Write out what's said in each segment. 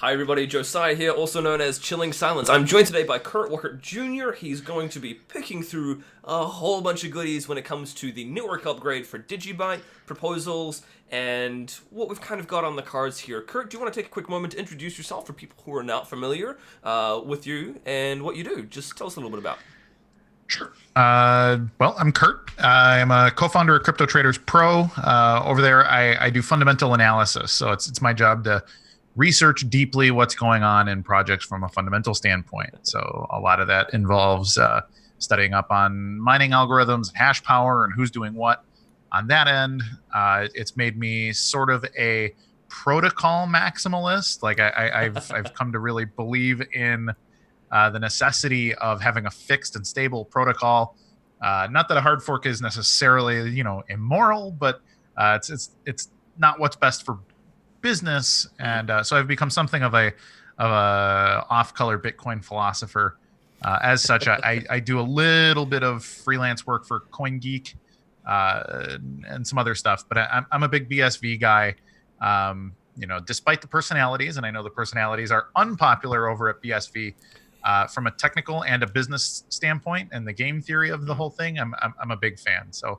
Hi everybody, Josiah here, also known as Chilling Silence. I'm joined today by Kurt Wuckert Jr. He's going to be picking through a whole bunch of goodies when it comes to the network upgrade for DigiByte, proposals, and what we've kind of got on the cards here. Kurt, do you want to take a quick moment to introduce yourself for people who are not familiar with you and what you do? Just tell us a little bit about it. Sure. Well, I'm Kurt. I'm a co-founder of Crypto Traders Pro. Over there, I do fundamental analysis. So it's my job to research deeply what's going on in projects from a fundamental standpoint. So a lot of that involves studying up on mining algorithms and hash power and who's doing what. On that end, it's made me sort of a protocol maximalist. Like I've come to really believe in the necessity of having a fixed and stable protocol. Not that a hard fork is necessarily, immoral, but it's not what's best for business. And so I've become something of a off-color Bitcoin philosopher. As such, I do a little bit of freelance work for CoinGeek and some other stuff, but I'm a big BSV guy. Despite the personalities, and I know the personalities are unpopular over at BSV. From a technical and a business standpoint and the game theory of the whole thing, I'm a big fan. So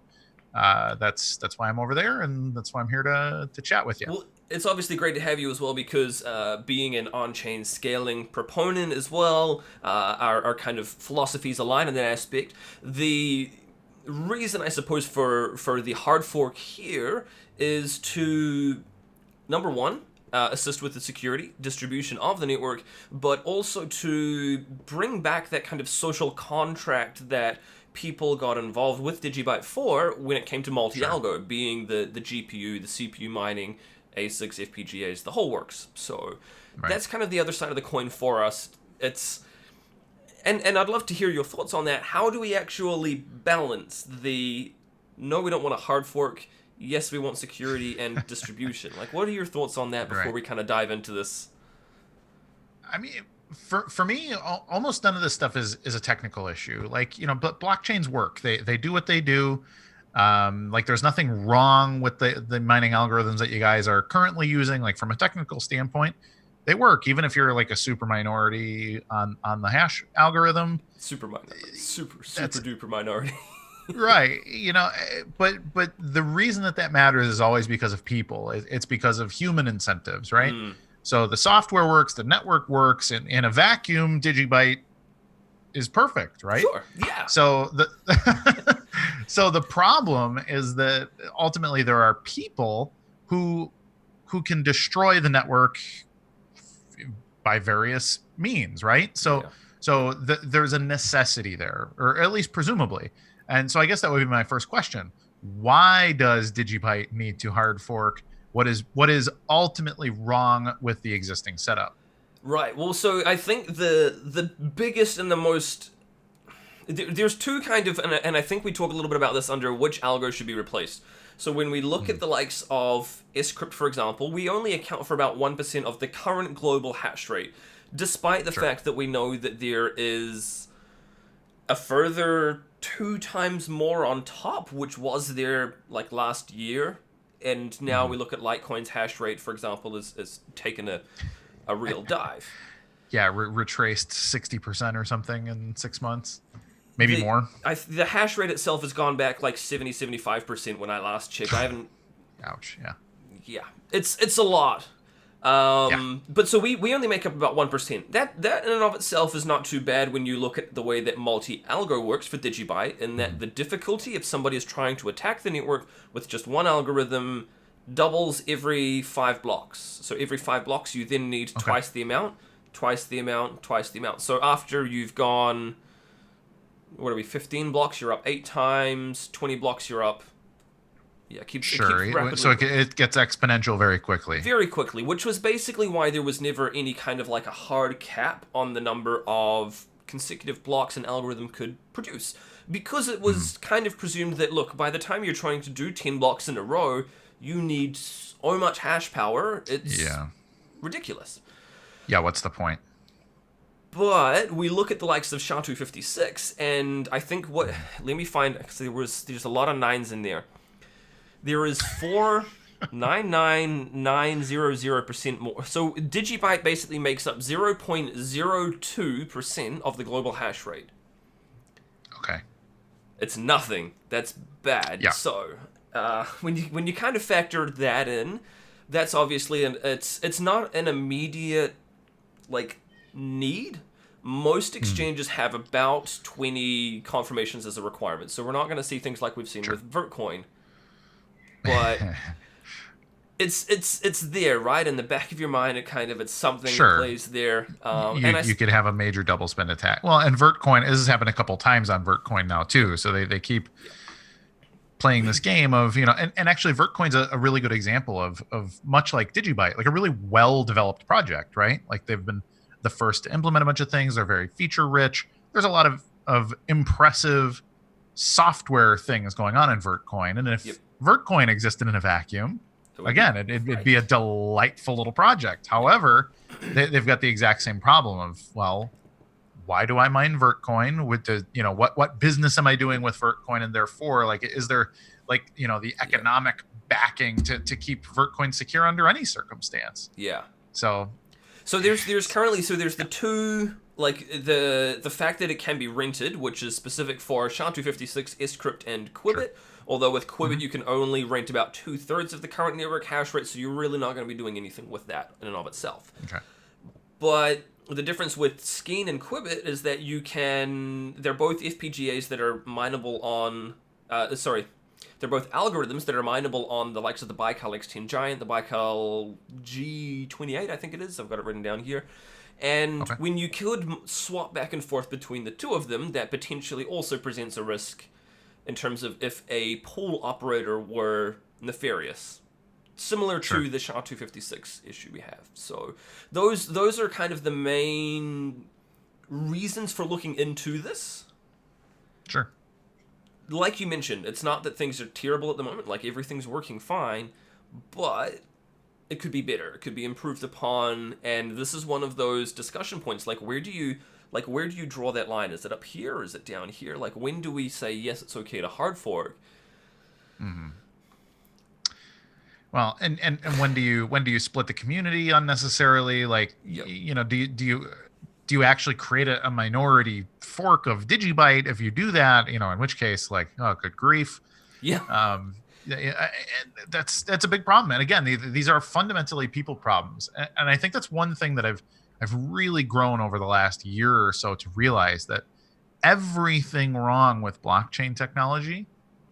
that's why I'm over there, and that's why I'm here to chat with you. Well, it's obviously great to have you as well because being an on-chain scaling proponent as well, our kind of philosophies align in that aspect. The reason, I suppose, for the hard fork here is to, number one, assist with the security, distribution of the network, but also to bring back that kind of social contract that people got involved with DigiByte for when it came to multi-algo, being the GPU, the CPU mining, ASICs, FPGAs, the whole works. So that's kind of the other side of the coin for us. And I'd love to hear your thoughts on that. How do we actually balance no, we don't want a hard fork, yes, we want security and distribution. Like, what are your thoughts on that before we kind of dive into this? I mean, for me, almost none of this stuff is a technical issue. Like, but blockchains work. They do what they do. Like, there's nothing wrong with the mining algorithms that you guys are currently using. Like, from a technical standpoint, they work. Even if you're like a super minority on the hash algorithm. Super duper minority. Right, but the reason that matters is always because of people. It's because of human incentives, right? So the software works, the network works, and in a vacuum, DigiByte is perfect, right? Sure, yeah. So the problem is that ultimately there are people who can destroy the network by various means, right? So there's a necessity there, or at least presumably. And so I guess that would be my first question. Why does DigiByte need to hard fork? What is ultimately wrong with the existing setup? Right. Well, so I think the biggest and the most... There's two kind of... And I think we talk a little bit about this under which algo should be replaced. So when we look at the likes of Scrypt, for example, we only account for about 1% of the current global hash rate, despite the fact that we know that there is a further 2 times more on top, which was there like last year, and now we look at Litecoin's hash rate, for example, is taken a real dive. Yeah, retraced 60% or something in 6 months, maybe more. The hash rate itself has gone back like 70-75% when I last checked. I haven't. Ouch. Yeah, it's a lot. But so we only make up about 1%. That in and of itself is not too bad when you look at the way that multi-algo works for DigiByte, and that the difficulty if somebody is trying to attack the network with just one algorithm doubles every 5 blocks. So every 5 blocks you then need twice the amount, twice the amount, twice the amount. So after you've gone, 15 blocks, you're up 8 times, 20 blocks, you're up. Yeah, keeps rapidly. So it gets exponential very quickly. Very quickly, which was basically why there was never any kind of like a hard cap on the number of consecutive blocks an algorithm could produce. Because it was kind of presumed that, look, by the time you're trying to do 10 blocks in a row, you need so much hash power, it's ridiculous. Yeah, what's the point? But we look at the likes of SHA-256, and I think let me find, because there's a lot of 9s in there. There is 4 99900% more. So DigiByte basically makes up 0.02% of the global hash rate. Okay. It's nothing. That's bad. Yeah. So when you kind of factor that in, that's obviously it's not an immediate like need. Most exchanges have about 20 confirmations as a requirement, so we're not going to see things like we've seen with Vertcoin. But it's there, right in the back of your mind. It's something that plays there. You could have a major double spend attack. Well, and Vertcoin, this has happened a couple times on Vertcoin now too. So they keep playing this game of, and actually Vertcoin's a really good example of much like DigiByte, like a really well developed project, right? Like they've been the first to implement a bunch of things. They're very feature rich. There's a lot of impressive software things going on in Vertcoin. And if Vertcoin existed in a vacuum, again, it'd be a delightful little project. However, they've got the exact same problem of, well, why do I mine Vertcoin? With the, what business am I doing with Vertcoin? And therefore, like, is there like, the economic backing to keep Vertcoin secure under any circumstance? Yeah. So there's the two, like the fact that it can be rented, which is specific for SHA-256, scrypt, and Quibbit. Sure. Although with Quibbit you can only rent about 2/3 of the current network hash rate, so you're really not going to be doing anything with that in and of itself. Okay. But the difference with Skeen and Quibbit is that they're both FPGAs that are mineable on, they're both algorithms that are mineable on the likes of the Baikal X10 Giant, the Baikal G28, I think it is. I've got it written down here. And when you could swap back and forth between the two of them, that potentially also presents a risk in terms of if a pool operator were nefarious. Similar to the SHA-256 issue we have. So those are kind of the main reasons for looking into this. Sure. Like you mentioned, it's not that things are terrible at the moment. Like, everything's working fine, but it could be better. It could be improved upon, and this is one of those discussion points. Like, where do you draw that line? Is it up here or is it down here? Like, when do we say, yes, it's okay to hard fork? Mm-hmm. Well, and when do you split the community unnecessarily? Like, do you actually create a minority fork of DigiByte? If you do that, in which case, like, oh, good grief. Yeah. That's a big problem. And again, these are fundamentally people problems. And I think that's one thing that I've really grown over the last year or so to realize, that everything wrong with blockchain technology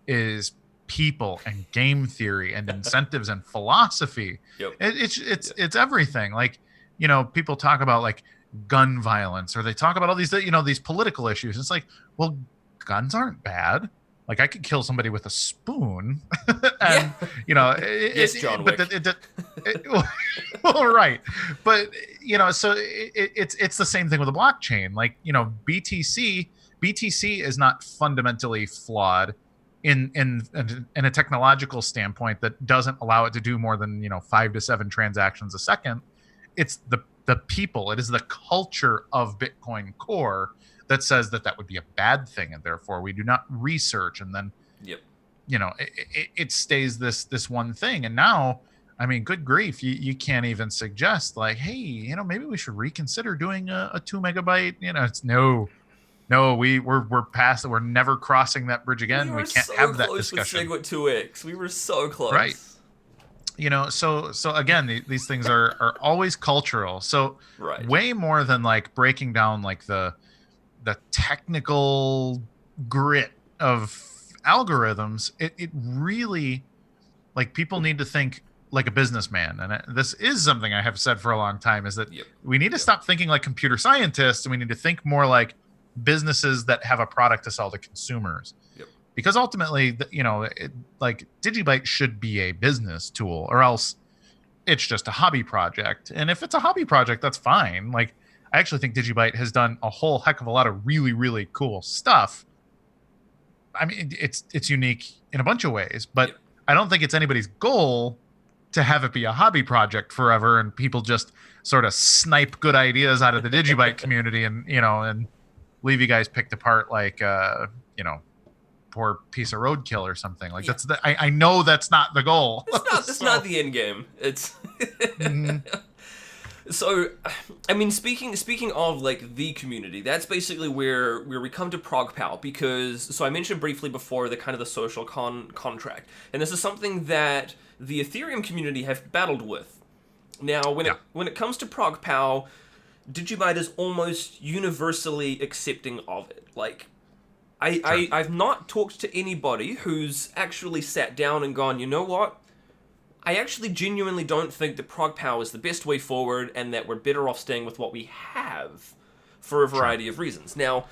is people and game theory and incentives and philosophy. Yep. It's everything. Like, people talk about like gun violence, or they talk about all these, these political issues. It's like, well, guns aren't bad. Like, I could kill somebody with a spoon, and yes, John Wick. Well, right, but so it's the same thing with a blockchain. Like, BTC is not fundamentally flawed in a technological standpoint that doesn't allow it to do more than 5 to 7 transactions a second. It's the people. It is the culture of Bitcoin Core that says that would be a bad thing, and therefore we do not research. And then, it stays this one thing. And now, I mean, good grief, you can't even suggest like, hey, maybe we should reconsider doing a 2 megabyte. It's no, we're past it. We're never crossing that bridge again. We can't have that discussion. With SegWit 2x, we were so close. Right. So again, these things are always cultural. So way more than like breaking down like the technical grit of algorithms, it really, like, people need to think like a businessman. And this is something I have said for a long time, is that we need to stop thinking like computer scientists, and we need to think more like businesses that have a product to sell to consumers. Because ultimately, like, DigiByte should be a business tool, or else it's just a hobby project. And if it's a hobby project, that's fine. Like, I actually think DigiByte has done a whole heck of a lot of really, really cool stuff. I mean, it's unique in a bunch of ways, but I don't think it's anybody's goal to have it be a hobby project forever, and people just sort of snipe good ideas out of the DigiByte community and leave you guys picked apart like, poor piece of roadkill or something. Like I know that's not the goal. That's not the end game. It's So, I mean, speaking of like the community, that's basically where we come to ProgPow, because so I mentioned briefly before the kind of the social contract, and this is something that the Ethereum community have battled with. Now, when it comes to ProgPow, DigiByte is almost universally accepting of it. Like, I've not talked to anybody who's actually sat down and gone, you know what? I actually genuinely don't think that ProgPow is the best way forward, and that we're better off staying with what we have for a variety of reasons. Now,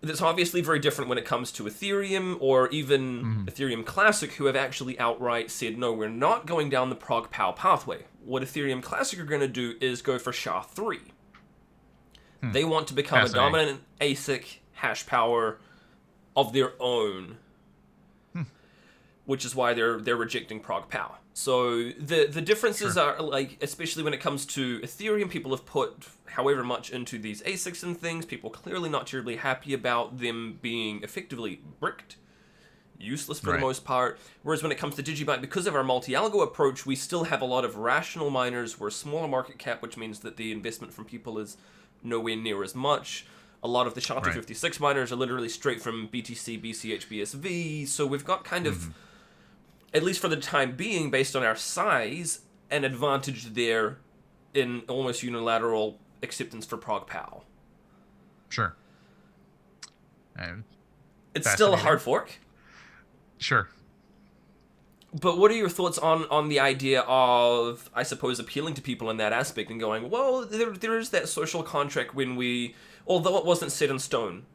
that's obviously very different when it comes to Ethereum, or even Ethereum Classic, who have actually outright said, no, we're not going down the ProgPow pathway. What Ethereum Classic are going to do is go for SHA-3. They want to become a dominant ASIC hash power of their own, which is why they're rejecting ProgPow. So the differences are, like, especially when it comes to Ethereum, people have put however much into these ASICs and things. People clearly not terribly happy about them being effectively bricked, useless for the most part. Whereas when it comes to DigiByte, because of our multi-algo approach, we still have a lot of rational miners. We're a smaller market cap, which means that the investment from people is nowhere near as much. A lot of the SHA-256 miners are literally straight from BTC, BCH, BSV. So we've got kind of, at least for the time being, based on our size, an advantage there in almost unilateral acceptance for ProgPow. Sure. It's still a hard fork. Sure. But what are your thoughts on the idea of, I suppose, appealing to people in that aspect and going, well, there is that social contract when we, although it wasn't set in stone,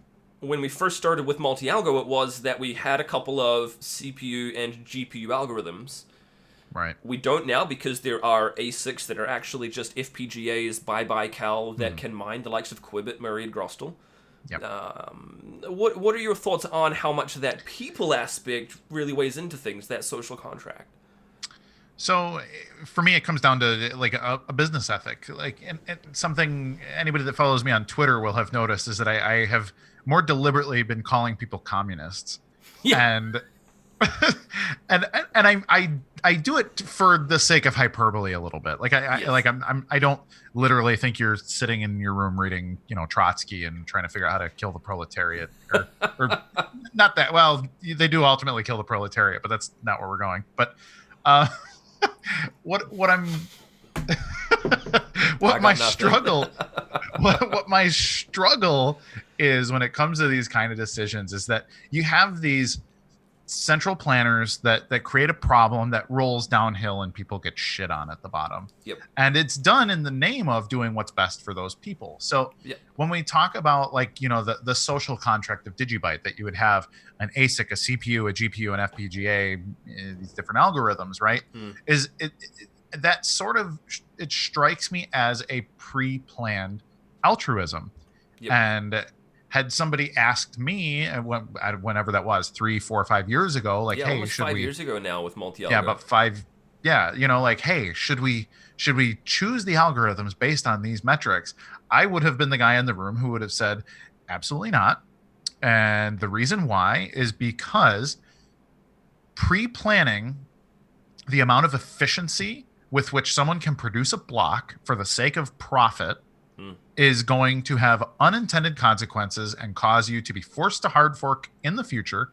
when we first started with multi-algo, it was that we had a couple of CPU and GPU algorithms. Right. We don't now, because there are ASICs that are actually just FPGAs by Cal that can mine the likes of Quibbit, Murray, and Grostel. Yep. What are your thoughts on how much that people aspect really weighs into things, that social contract? So for me, it comes down to like a business ethic. Like, and something anybody that follows me on Twitter will have noticed is that I have more deliberately been calling people communists. Yeah. And I do it for the sake of hyperbole a little bit. Like I don't literally think you're sitting in your room reading, Trotsky and trying to figure out how to kill the proletariat, or not that. Well, they do ultimately kill the proletariat, but that's not where we're going. But what I'm what my struggle what my struggle is when it comes to these kind of decisions is that you have these central planners that create a problem that rolls downhill and people get shit on at the bottom. Yep. And it's done in the name of doing what's best for those people. So when we talk about the social contract of DigiByte, that you would have an ASIC, a CPU, a GPU, an FPGA, these different algorithms, right? Is it that sort of, it strikes me as a pre-planned altruism. Yep. And had somebody asked me whenever that was 3, 4, 5 years ago, like, hey, should 5 years ago now with multi-algo. Yeah, but 5. Yeah. Like, hey, should we choose the algorithms based on these metrics? I would have been the guy in the room who would have said, absolutely not. And the reason why is because pre-planning the amount of efficiency with which someone can produce a block for the sake of profit is going to have unintended consequences and cause you to be forced to hard fork in the future,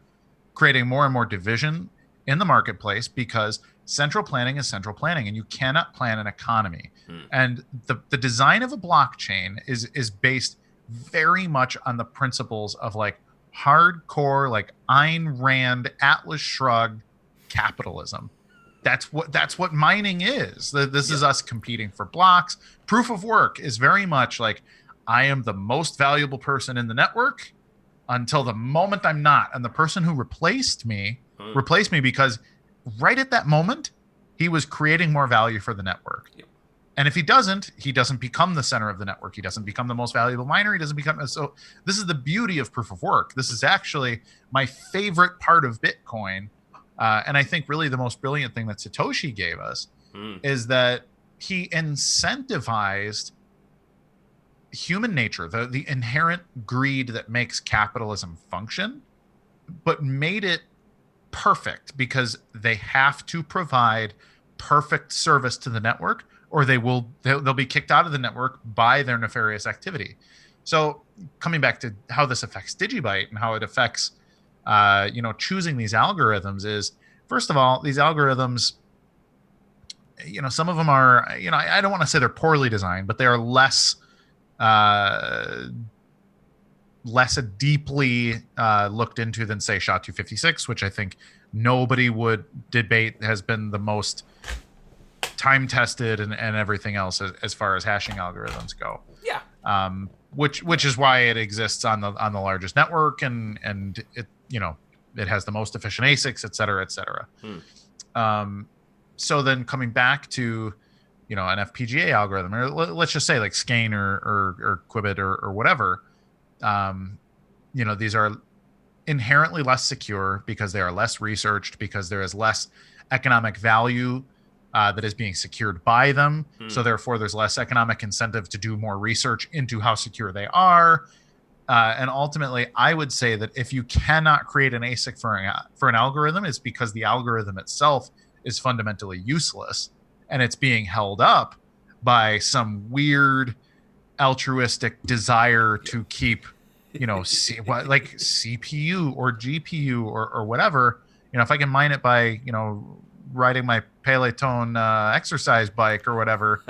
creating more and more division in the marketplace, because central planning is central planning and you cannot plan an economy. And the design of a blockchain is based very much on the principles of like hardcore, like Ayn Rand, Atlas Shrugged capitalism. That's what mining is. This is us competing for blocks. Proof of work is very much like, I am the most valuable person in the network until the moment I'm not. And the person who replaced me because right at that moment, he was creating more value for the network. Yep. And if he doesn't become the center of the network. He doesn't become the most valuable miner. He doesn't become. So this is the beauty of proof of work. This is actually my favorite part of Bitcoin. And I think really the most brilliant thing that Satoshi gave us is that he incentivized human nature, the inherent greed that makes capitalism function, but made it perfect because they have to provide perfect service to the network, or they'll be kicked out of the network by their nefarious activity. So coming back to how this affects DigiByte and how it affects choosing these algorithms is, first of all, these algorithms, some of them are, I don't want to say they're poorly designed, but they are uh, less deeply looked into than, say, SHA-256, which I think nobody would debate has been the most time tested and everything else as far as hashing algorithms go. Yeah. Which is why it exists on the largest network, and it it has the most efficient ASICs, et cetera, et cetera. So then coming back to an FPGA algorithm, or let's just say like Skein or Qibbit or whatever, these are inherently less secure because they are less researched, because there is less economic value that is being secured by them. So therefore, there's less economic incentive to do more research into how secure they are. And ultimately, I would say that if you cannot create an ASIC for an algorithm, it's because the algorithm itself is fundamentally useless, and it's being held up by some weird altruistic desire to keep, like CPU or GPU or whatever. If I can mine it by, riding my Peloton exercise bike or whatever,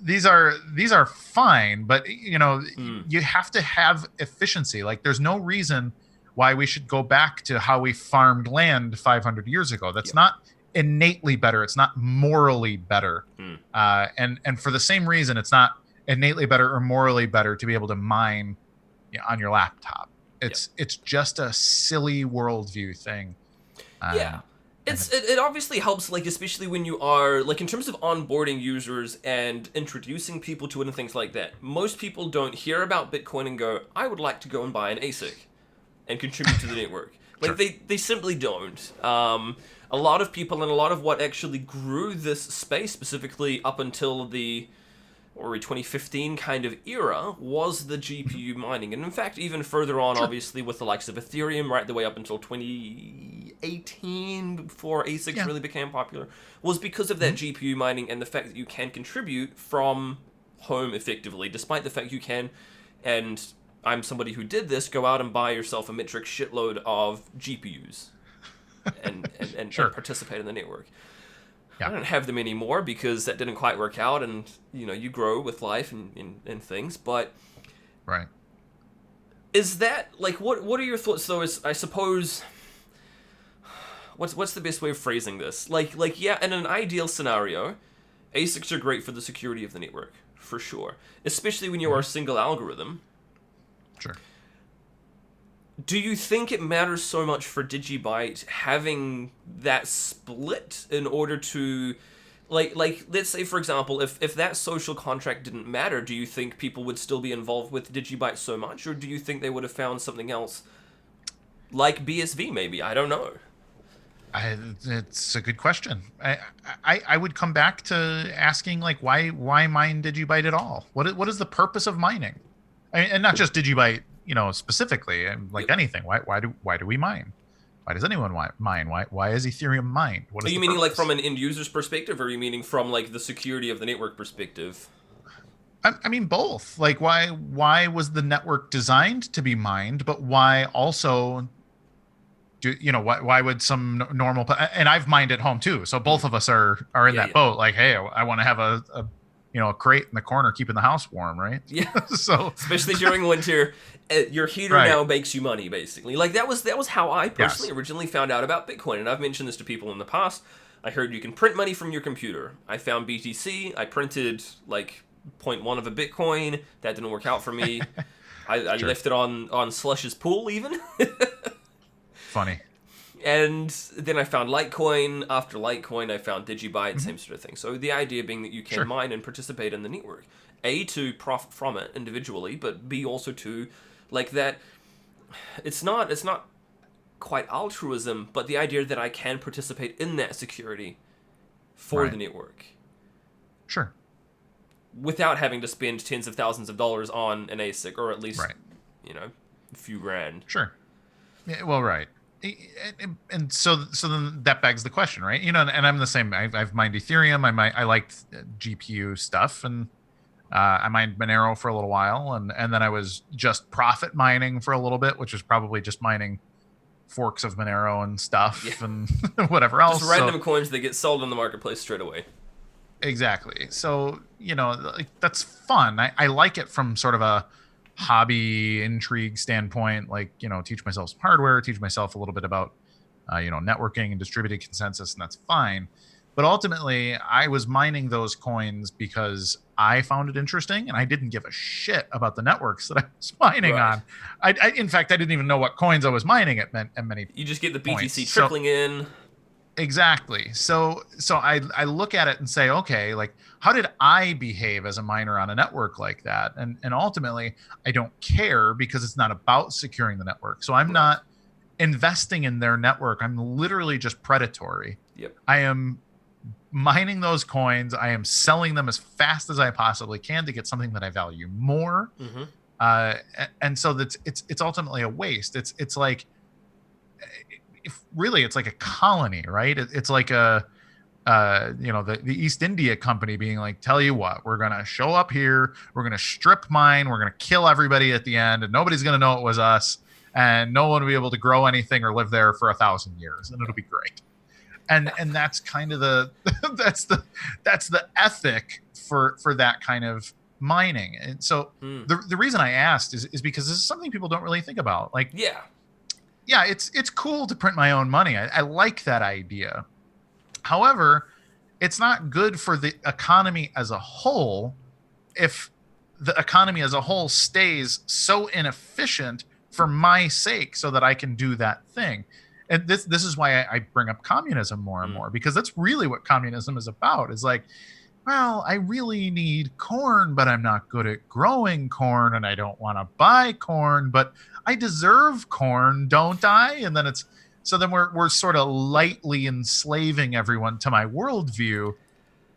these are fine, but you have to have efficiency. Like, there's no reason why we should go back to how we farmed land 500 years ago. That's not innately better. It's not morally better. And for the same reason, it's not innately better or morally better to be able to mine on your laptop. It's just a silly worldview thing. It obviously helps, like, especially when you are, like, in terms of onboarding users and introducing people to it and things like that. Most people don't hear about Bitcoin and go, I would like to go and buy an ASIC and contribute to the network. Like, they simply don't. A lot of people, and a lot of what actually grew this space, specifically up until the 2015 kind of era, was the GPU mining. And in fact, even further on, obviously, with the likes of Ethereum, right the way up until 2018, before ASICs really became popular, was because of that GPU mining and the fact that you can contribute from home effectively, despite the fact you can, and I'm somebody who did this, go out and buy yourself a metric shitload of GPUs and participate in the network. I don't have them anymore because that didn't quite work out, and you grow with life and things. But is that, like, what are your thoughts though? Is, I suppose, what's the best way of phrasing this? Like in an ideal scenario, ASICs are great for the security of the network, for sure, especially when you are a single algorithm. Sure. Do you think it matters so much for DigiByte having that split in order to, like let's say, for example, if that social contract didn't matter, do you think people would still be involved with DigiByte so much, or do you think they would have found something else, like BSV maybe? I don't know. It's a good question. I would come back to asking, like, why mine DigiByte at all? What is the purpose of mining? And not just DigiByte, specifically, like anything. Why do we mine? Why does anyone mine? Why is Ethereum mined? Are you meaning like from an end user's perspective, or are you meaning from like the security of the network perspective? I mean both. Like, why was the network designed to be mined, but why also why would some normal, and I've mined at home too, so both of us are in that boat. Like, hey, I want to have a crate in the corner keeping the house warm, right? Yeah. So especially during winter, your heater now makes you money, basically. Like, that was how I personally originally found out about Bitcoin, and I've mentioned this to people in the past. I heard you can print money from your computer. I found BTC. I printed like 0.1 of a Bitcoin. That didn't work out for me. I left it on Slush's pool even. Funny. And then I found Litecoin. After Litecoin, I found DigiByte, same sort of thing. So the idea being that you can mine and participate in the network. A, to profit from it individually, but B, also to, like, that, it's not quite altruism, but the idea that I can participate in that security for the network. Sure. Without having to spend tens of thousands of dollars on an ASIC, or at least, a few grand. Sure. Yeah, well, right. And so then that begs the question, right? And I'm the same. I've mined Ethereum. I liked GPU stuff, and I mined Monero for a little while, and then I was just profit mining for a little bit, which was probably just mining forks of Monero and stuff and whatever else. Just random coins that get sold in the marketplace straight away. Exactly. So, like, that's fun. I like it from sort of a hobby intrigue standpoint, like, teach myself some hardware, teach myself a little bit about, networking and distributed consensus, and that's fine. But ultimately, I was mining those coins because I found it interesting, and I didn't give a shit about the networks that I was mining on. In fact, I didn't even know what coins I was mining at many. You just get the BTC points. trickling in. Exactly. So I look at it and say, okay, like, how did I behave as a miner on a network like that? And ultimately, I don't care, because it's not about securing the network. So I'm not investing in their network. I'm literally just predatory. Yep. I am mining those coins. I am selling them as fast as I possibly can to get something that I value more. And so it's ultimately a waste. It's like, really, it's like a colony, right? It's like the East India Company being like, tell you what, we're going to show up here, we're going to strip mine, we're going to kill everybody at the end, and nobody's going to know it was us, and no one will be able to grow anything or live there for 1,000 years, and it'll be great. And that's kind of that's the ethic for that kind of mining. And so the reason I asked is because this is something people don't really think about. Like, yeah, it's cool to print my own money. I like that idea. However, it's not good for the economy as a whole if the economy as a whole stays so inefficient for my sake so that I can do that thing. And this is why I bring up communism more and more, because that's really what communism is about. Is like, well, I really need corn, but I'm not good at growing corn, and I don't want to buy corn, but I deserve corn, don't I? And then we're sort of lightly enslaving everyone to my worldview,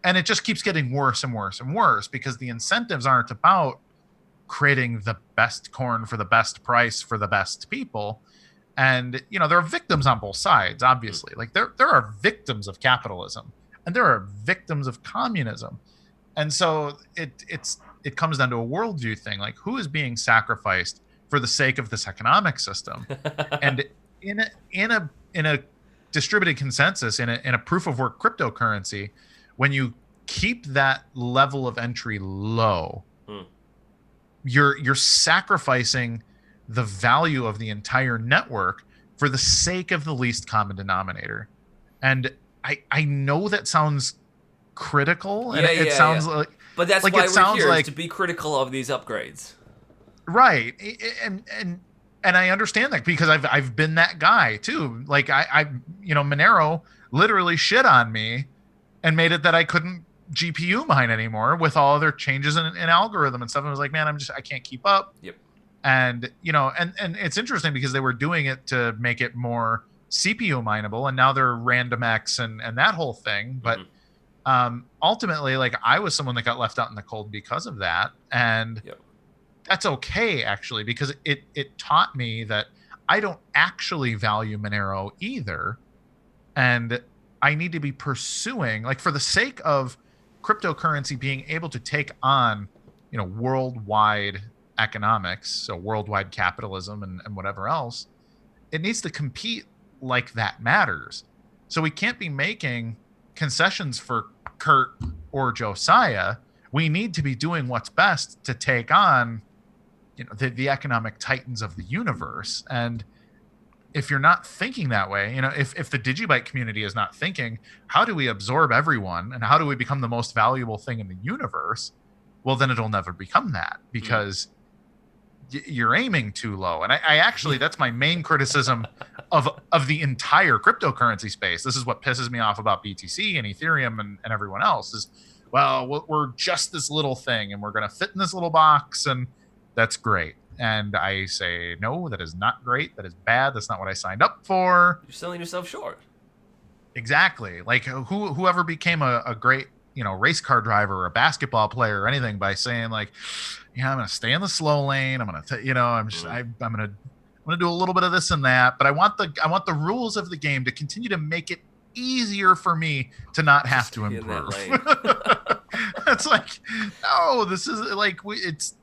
and it just keeps getting worse and worse and worse, because the incentives aren't about creating the best corn for the best price for the best people. And there are victims on both sides, obviously. Like, there are victims of capitalism, and there are victims of communism. And so it comes down to a worldview thing. Like, who is being sacrificed for the sake of this economic system? And in a distributed consensus, in a proof of work cryptocurrency, when you keep that level of entry low, you're sacrificing the value of the entire network for the sake of the least common denominator. And I know that sounds critical, and it sounds like, but that's like, why we're here, like, to be critical of these upgrades, right? And I understand that, because I've been that guy too. Like, I Monero literally shit on me and made it that I couldn't GPU mine anymore with all their changes in algorithm and stuff. I was like, man, I can't keep up. Yep. And and it's interesting, because they were doing it to make it more CPU mineable, and now they're RandomX and that whole thing. But ultimately, like, I was someone that got left out in the cold because of that, and that's okay, actually, because it taught me that I don't actually value Monero either, and I need to be pursuing, like, for the sake of cryptocurrency being able to take on worldwide economics, so worldwide capitalism and whatever else, it needs to compete like that matters. So we can't be making concessions for Kurt or Josiah. We need to be doing what's best to take on the economic titans of the universe. And if you're not thinking that way, if the DigiByte community is not thinking, how do we absorb everyone and how do we become the most valuable thing in the universe, well, then it'll never become that, because you're aiming too low. And I actually, that's my main criticism of the entire cryptocurrency space. This is what pisses me off about BTC and Ethereum and everyone else is, well, we're just this little thing and we're going to fit in this little box, and that's great. And I say, no, that is not great. That is bad. That's not what I signed up for. You're selling yourself short. Exactly. Like, whoever became a great race car driver or a basketball player or anything by saying like, yeah, I'm going to stay in the slow lane. I'm going to, I'm going to do a little bit of this and that, but I want the rules of the game to continue to make it easier for me to not have to improve. It's like, no, this is like, it's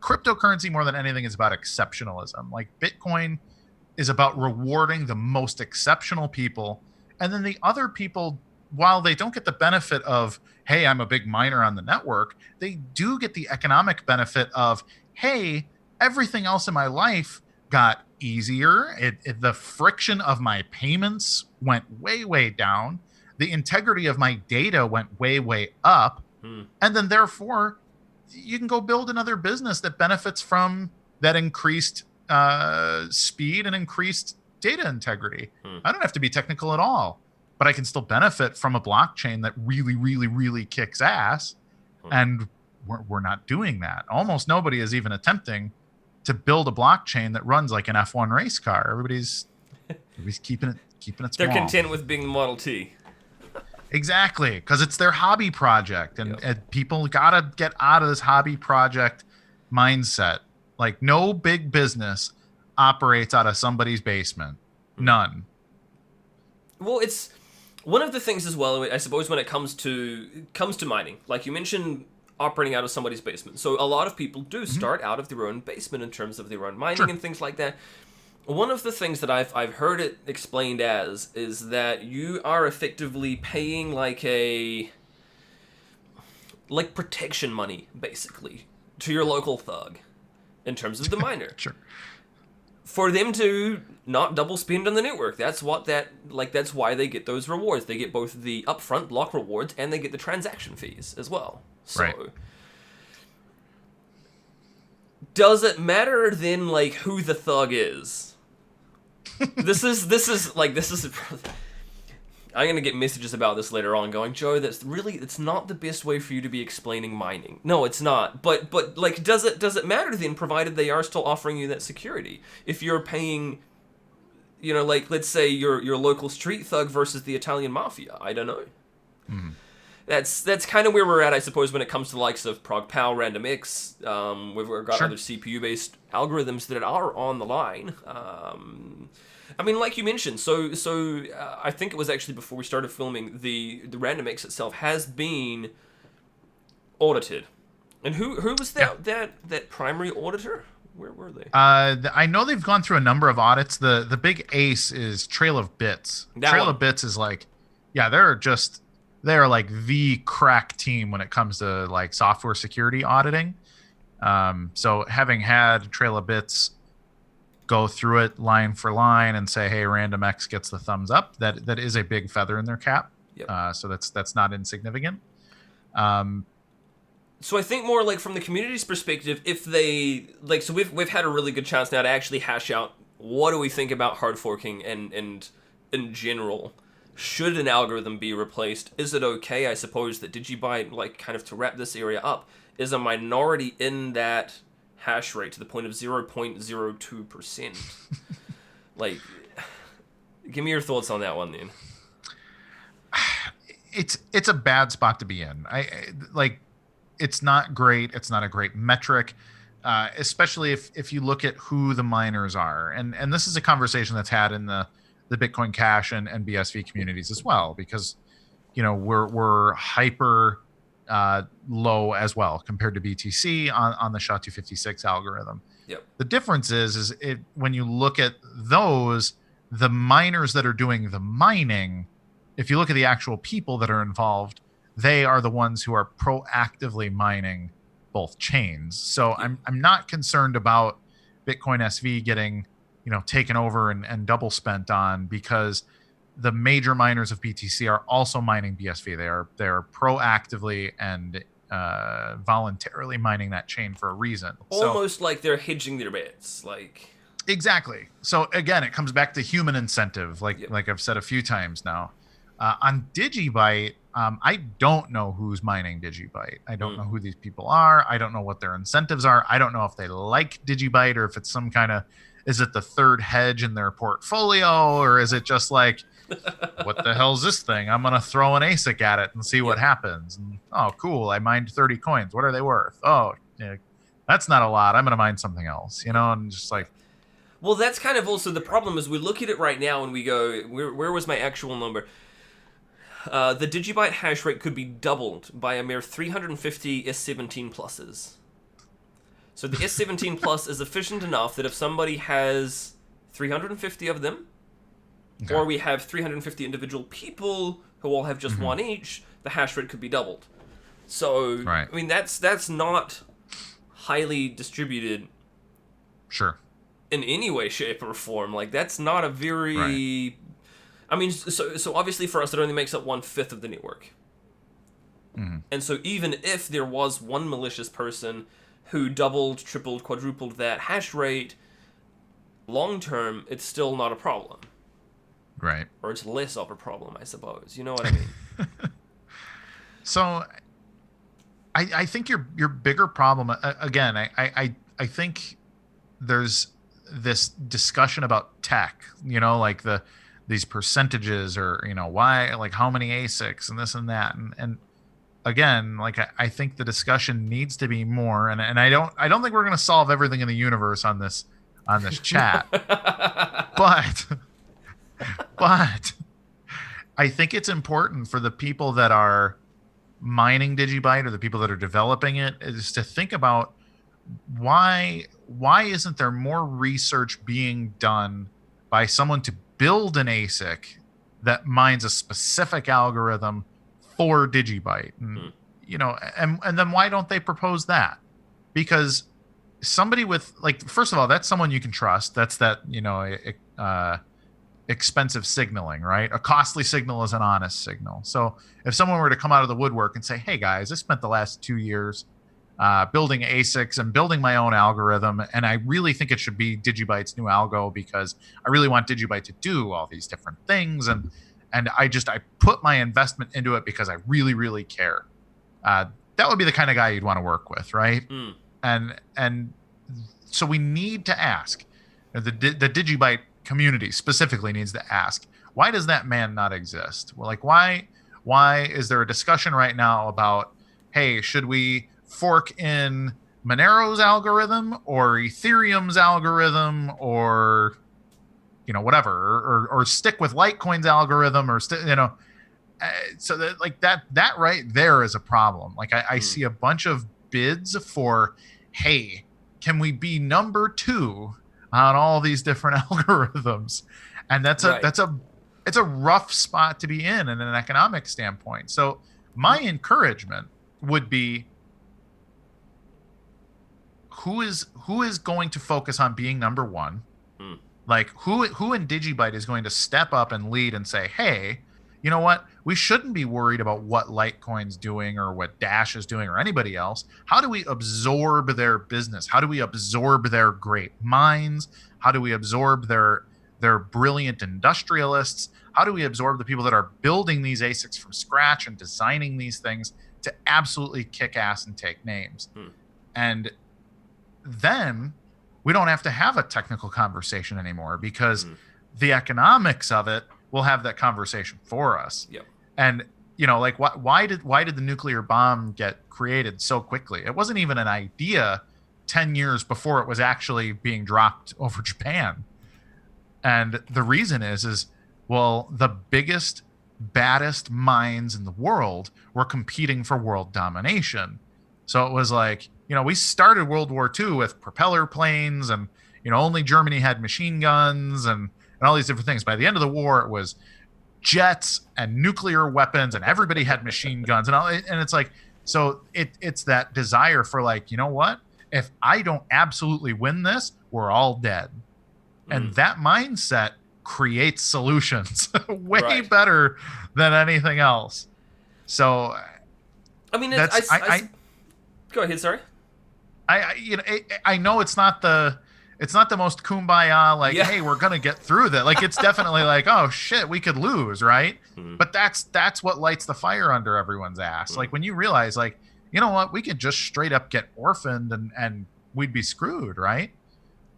cryptocurrency more than anything is about exceptionalism. Like Bitcoin is about rewarding the most exceptional people. And then the other people, while they don't get the benefit of, hey, I'm a big miner on the network, they do get the economic benefit of, hey, everything else in my life got easier. The friction of my payments went way, way down. The integrity of my data went way, way up. And then therefore, you can go build another business that benefits from that increased speed and increased data integrity. I don't have to be technical at all, but I can still benefit from a blockchain that really, really, really kicks ass. And we're not doing that. Almost nobody is even attempting to build a blockchain that runs like an F1 race car. Everybody's keeping it small. They're content with being the Model T. Exactly, because it's their hobby project, and people gotta get out of this hobby project mindset. Like, no big business operates out of somebody's basement. None. Well, it's one of the things as well, I suppose, when it comes to mining. Like you mentioned, operating out of somebody's basement. So a lot of people do start out of their own basement in terms of their own mining and things like that. One of the things that I've heard it explained as is that you are effectively paying like protection money, basically, to your local thug in terms of the miner. For them to not double spend on the network. That's why they get those rewards. They get both the upfront block rewards and they get the transaction fees as well. So does it matter then like who the thug is? This is I'm gonna get messages about this later on going, Joe, it's not the best way for you to be explaining mining. No, it's not. But like, does it matter then, provided they are still offering you that security? If you're paying, like, let's say your local street thug versus the Italian mafia, I don't know. That's kind of where we're at, I suppose, when it comes to the likes of ProgPow, RandomX. We've got other CPU-based algorithms that are on the line. I mean, like you mentioned, so I think it was actually before we started filming, the RandomX itself has been audited. And who was that primary auditor? Where were they? I know they've gone through a number of audits. The big ace is Trail of Bits. Of Bits is like, they're like the crack team when it comes to like software security auditing. So having had Trail of Bits go through it line for line and say, hey, RandomX gets the thumbs up, that is a big feather in their cap. So that's not insignificant. So I think more like from the community's perspective, if they like, so we've had a really good chance now to actually hash out what do we think about hard forking and in general. Should an algorithm be replaced? Is it okay, I suppose, that DigiByte, like, kind of to wrap this area up, is a minority in that hash rate to the point of 0.02%? Like, give me your thoughts on that one, then. It's a bad spot to be in. It's not great. It's not a great metric, especially if you look at who the miners are. And this is a conversation that's had in the Bitcoin Cash and BSV communities as well, because we're hyper low as well compared to BTC on the SHA-256 algorithm. The difference is when you look at those, the miners that are doing the mining, if you look at the actual people that are involved, they are the ones who are proactively mining both chains. So I'm not concerned about Bitcoin SV getting taken over and double spent on, because the major miners of BTC are also mining BSV. They're proactively and voluntarily mining that chain for a reason. Almost like they're hedging their bets, like. Exactly. So again, it comes back to human incentive, like I've said a few times now. On DigiByte, I don't know who's mining DigiByte. I don't know who these people are. I don't know what their incentives are. I don't know if they like DigiByte or if it's some kind of, is it the third hedge in their portfolio, or is it just like, what the hell's this thing? I'm going to throw an ASIC at it and see what happens. And, oh, cool. I mined 30 coins. What are they worth? Oh, yeah, that's not a lot. I'm going to mine something else, and just like. Well, that's kind of also the problem is we look at it right now and we go, where was my actual number? The DigiByte hash rate could be doubled by a mere 350 S17 pluses. So the S17 plus is efficient enough that if somebody has 350 of them, or we have 350 individual people who all have just one each, the hash rate could be doubled. So, I mean, that's not highly distributed. Sure. In any way, shape, or form. Like, that's not a very... Right. I mean, so obviously for us, it only makes up 1/5 of the network. And so even if there was one malicious person who doubled, tripled, quadrupled that hash rate, long term, it's still not a problem. Right. Or it's less of a problem, I suppose. You know what I mean? So, I think your bigger problem, again, I think there's this discussion about tech, like these percentages or, why, like how many ASICs and this and that. And again, like I think the discussion needs to be more, and I don't think we're going to solve everything in the universe on this chat, but I think it's important for the people that are mining DigiByte or the people that are developing it is to think about why isn't there more research being done by someone to build an ASIC that mines a specific algorithm for DigiByte, and and then why don't they propose that? Because somebody with, like, first of all, that's someone you can trust. That's that expensive signaling, right? A costly signal is an honest signal. So if someone were to come out of the woodwork and say, hey guys, I spent the last 2 years building ASICs and building my own algorithm, and I really think it should be DigiByte's new algo because I really want DigiByte to do all these different things, and I put my investment into it because I really, really care. That would be the kind of guy you'd want to work with, right? And so we need to ask, the DigiByte community specifically needs to ask, why does that man not exist? Well, like, why is there a discussion right now about, hey, should we fork in Monero's algorithm or Ethereum's algorithm or whatever, or stick with Litecoin's algorithm, or so that, like, that right there is a problem. Like I see a bunch of bids for, hey, can we be number 2 on all these different algorithms? And it's a rough spot to be in an economic standpoint. So my encouragement would be, who is going to focus on being number 1? Like, who in DigiByte is going to step up and lead and say, hey, you know what? We shouldn't be worried about what Litecoin's doing or what Dash is doing or anybody else. How do we absorb their business? How do we absorb their great minds? How do we absorb their brilliant industrialists? How do we absorb the people that are building these ASICs from scratch and designing these things to absolutely kick ass and take names? And then we don't have to have a technical conversation anymore, because the economics of it will have that conversation for us. Yep. And like, why did the nuclear bomb get created so quickly? It wasn't even an idea 10 years before it was actually being dropped over Japan. And the reason is well, the biggest, baddest minds in the world were competing for world domination. So it was like, we started World War II with propeller planes, and, only Germany had machine guns and all these different things. By the end of the war, it was jets and nuclear weapons, and everybody had machine guns and all. And it's like, so it's that desire for, like, you know what? If I don't absolutely win this, we're all dead. And that mindset creates solutions way better than anything else. So, I mean, go ahead. Sorry. I know it's not the it's not the most kumbaya, like, Yeah. hey, we're gonna get through that. Like, it's definitely like, oh shit, we could lose, right? But that's what lights the fire under everyone's ass. Like when you realize, like, you know what, we could just straight up get orphaned and we'd be screwed, right?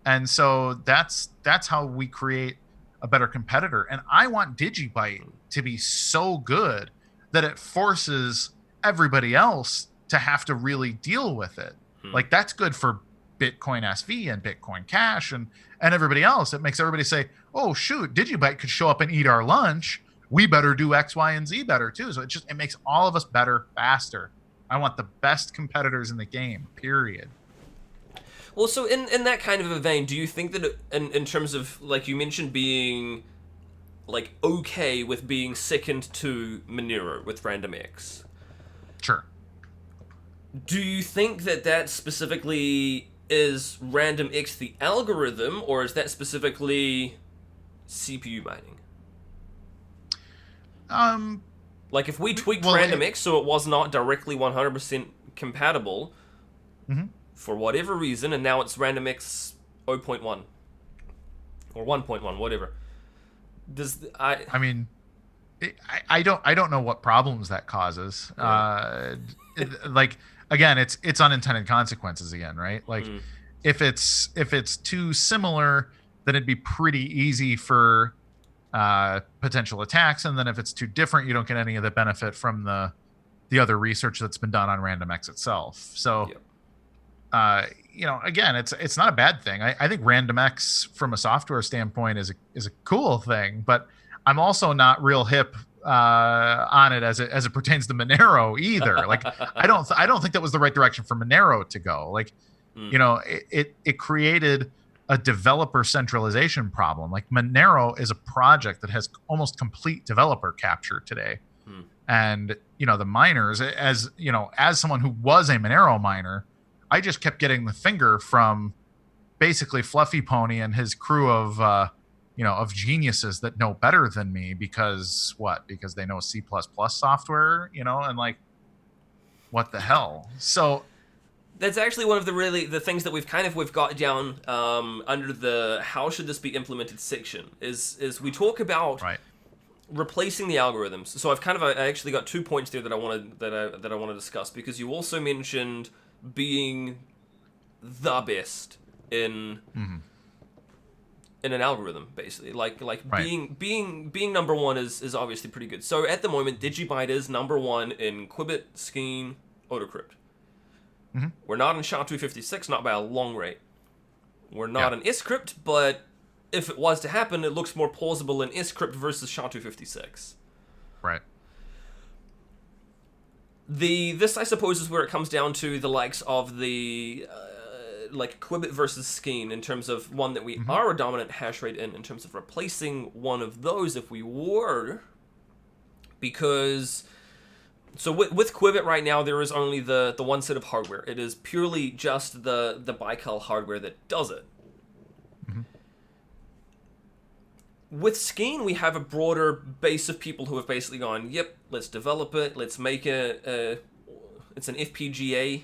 And so that's how we create a better competitor. And I want DigiByte to be so good that it forces everybody else to have to really deal with it. Like that's good for Bitcoin SV and Bitcoin Cash and everybody else. It makes everybody say, oh shoot, DigiByte could show up and eat our lunch. We better do X, Y, and Z better too. So it makes all of us better faster. I want the best competitors in the game, period. Well, so in that kind of a vein, do you think that in terms of, like you mentioned, being like okay with being second to Monero with RandomX, Sure. do you think that specifically is RandomX the algorithm, or is that specifically CPU mining? Like if we tweaked RandomX so it was not directly 100% compatible for whatever reason, and now it's RandomX 0.1 or 1.1, whatever. I mean, I don't know what problems that causes. Like again, it's unintended consequences again, right? Like if it's too similar, then it'd be pretty easy for potential attacks, and then if it's too different, you don't get any of the benefit from the other research that's been done on RandomX itself. So you know, again, it's not a bad thing. I think RandomX from a software standpoint is a cool thing, but I'm also not real hip on it as it pertains to Monero either. Like I don't think that was the right direction for Monero to go. Like you know, it created a developer centralization problem. Like Monero is a project that has almost complete developer capture today. And you know, the miners, as you know, as someone who was a Monero miner, I just kept getting the finger from basically Fluffy Pony and his crew of you know, of geniuses that know better than me because they know C++ software, you know, and like what the hell. So that's actually one of the things that we've got down under the how should this be implemented section is we talk about replacing the algorithms. So I actually got 2 points there that I want to discuss, because you also mentioned being the best in an algorithm, basically. Like being number one is obviously pretty good. So at the moment, DigiByte is number one in Quibbit, Skeen, Autocrypt. We're not in SHA-256, not by a long rate. We're not in Scrypt, but if it was to happen, it looks more plausible in Scrypt versus SHA-256. Right. This, I suppose, is where it comes down to the likes of the like Quibbit versus Skeen, in terms of one that we are a dominant hash rate in terms of replacing one of those if we were, because so with Quibbit right now there is only the one set of hardware. It is purely just the Baikal hardware that does it. With Skeen, we have a broader base of people who have basically gone, yep, let's develop it, let's make it's an FPGA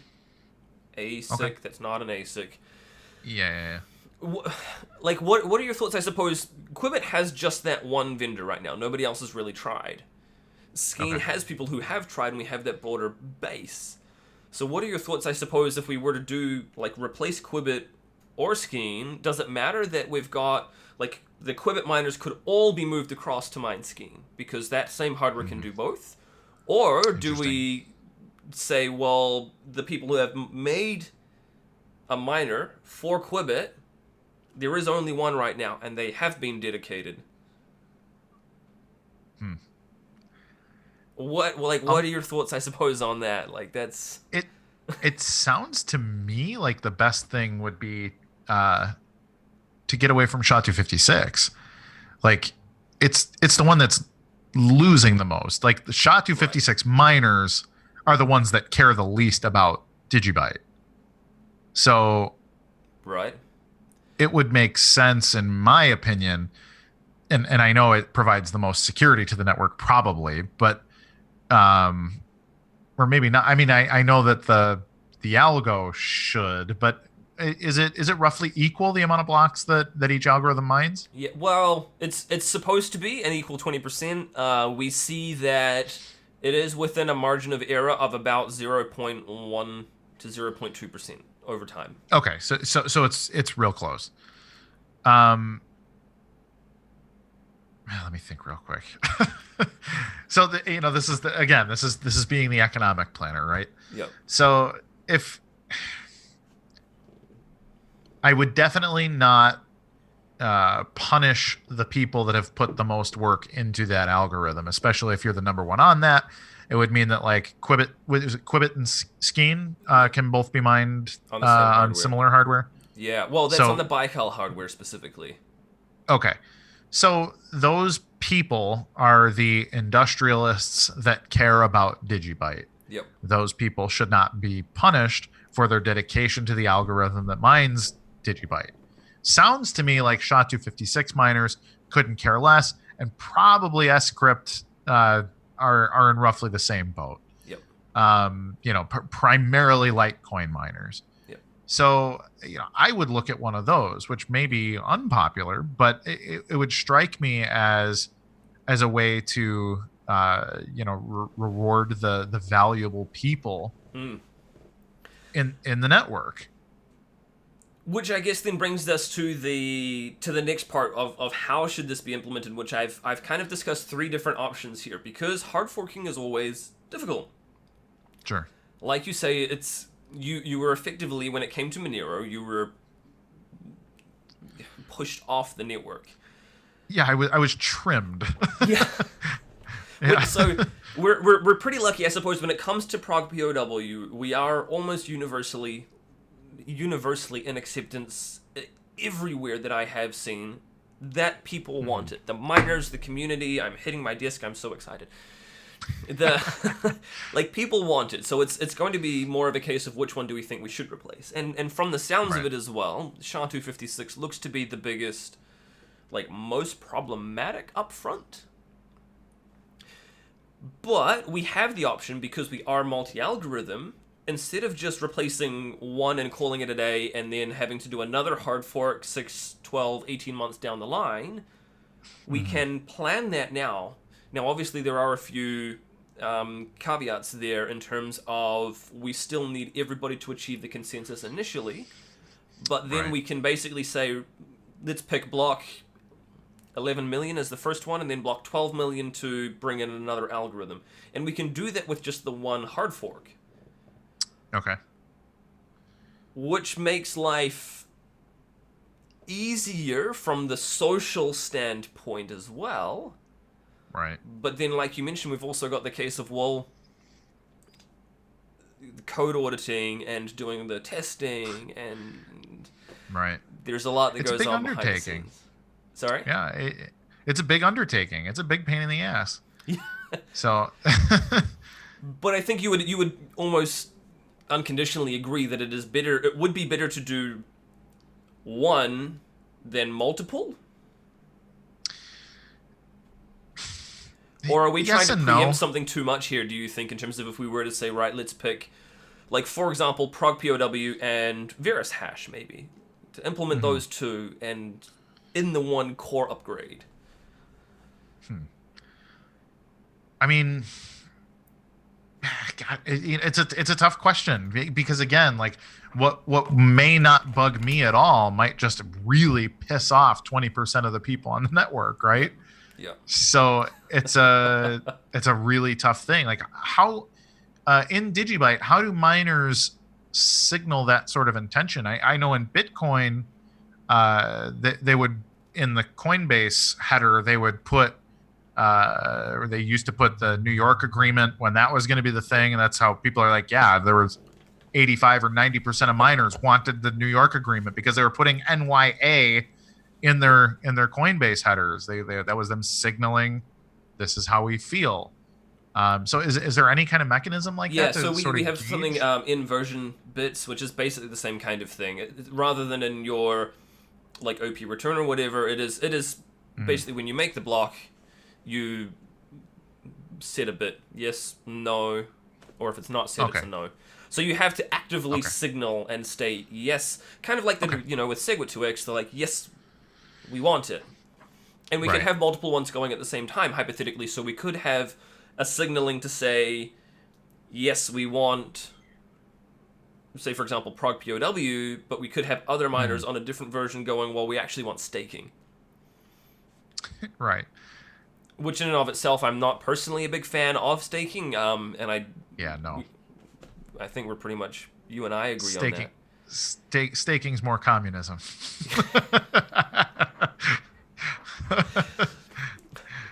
ASIC that's not an ASIC. Yeah. Like, what are your thoughts? I suppose Quibbit has just that one vendor right now. Nobody else has really tried. Skeen has people who have tried, and we have that broader base. So what are your thoughts, I suppose, if we were to do, like, replace Quibbit or Skeen? Does it matter that we've got, like, the Quibbit miners could all be moved across to mine Skeen, because that same hardware can do both? Or do we say, well, the people who have made a miner for Quibbit, there is only one right now, and they have been dedicated. What are your thoughts, I suppose, on that? Like, that's it sounds to me like the best thing would be to get away from SHA-256. Like, it's the one that's losing the most. Like, the SHA-256 miners are the ones that care the least about DigiByte. So it would make sense, in my opinion, and I know it provides the most security to the network probably, but or maybe not. I mean, I know that the algo should, but is it roughly equal the amount of blocks that each algorithm mines? Yeah, well, it's supposed to be an equal 20%. We see that it is within a margin of error of about 0.1 to 0.2% over time. Okay, so it's real close. Um, let me think real quick. So this is this is being the economic planner, right? Yep. So if I would definitely not punish the people that have put the most work into that algorithm, especially if you're the number one on that. It would mean that like Quibbit and Skeen can both be mined On the same on hardware. similar hardware. Yeah, well, that's on the Baikal hardware specifically. Okay. So those people are the industrialists that care about DigiByte. Yep. Those people should not be punished for their dedication to the algorithm that mines DigiByte. Sounds to me like SHA-256 miners couldn't care less, and probably Scrypt are in roughly the same boat. Yep. Primarily Litecoin miners. Yep. So, I would look at one of those, which may be unpopular, but it would strike me as a way to, reward the valuable people in the network. Which I guess then brings us to the next part of how should this be implemented, which I've kind of discussed 3 different options here, because hard forking is always difficult. Sure. Like you say, it's you were effectively, when it came to Monero, you were pushed off the network. Yeah, I was trimmed. Yeah. Yeah. So we're pretty lucky, I suppose, when it comes to prog POW. We are almost universally in acceptance everywhere that I have seen that people want it. The miners, the community. I'm hitting my desk. I'm so excited. Like, people want it, so it's going to be more of a case of which one do we think we should replace. And from the sounds of it as well, SHA-256 looks to be the biggest, like, most problematic up front. But we have the option, because we are multi-algorithm, instead of just replacing one and calling it a day and then having to do another hard fork 6, 12, 18 months down the line, we can plan that now. Now, obviously, there are a few caveats there in terms of we still need everybody to achieve the consensus initially, but then we can basically say, let's pick block 11 million as the first one, and then block 12 million to bring in another algorithm. And we can do that with just the one hard fork. Okay. Which makes life easier from the social standpoint as well. Right. But then, like you mentioned, we've also got the case of, well, code auditing and doing the testing, and there's a lot that goes on behind the scenes. Sorry? Yeah, it's a big undertaking. It's a big pain in the ass. So, but I think you would almost unconditionally agree that it would be better to do one than multiple? Or are we trying to preempt something too much here, do you think, in terms of if we were to say, right, let's pick, like, for example, prog POW and Verus hash, maybe, to implement those two and in the one core upgrade? I mean, God, it's a tough question, because again, like, what may not bug me at all might just really piss off 20% of the people on the network, right? Yeah. So it's a really tough thing. Like, how in DigiByte, how do miners signal that sort of intention? I know in Bitcoin, they would, in the Coinbase header, they would put or they used to put the New York agreement when that was going to be the thing, and that's how people are like, yeah, there was 85 or 90% of miners wanted the New York agreement because they were putting NYA in their Coinbase headers. They that was them signaling, this is how we feel. So is there any kind of mechanism like that? Yeah, so we have something inversion bits, which is basically the same kind of thing. Rather than in your like OP return or whatever, it is basically when you make the block, you set a bit, yes, no, or if it's not set, it's a no. So you have to actively Okay. signal and state yes, kind of like the with SegWit2x. They're like, yes, we want it, and we could Right. have multiple ones going at the same time hypothetically. So we could have a signaling to say yes, we want, say for example, prog POW, but we could have other miners on a different version going, well, we actually want staking. Right. Which in and of itself, I'm not personally a big fan of staking, and Yeah. No. I think we're pretty much, you and I agree on Staking. that. Staking's more communism.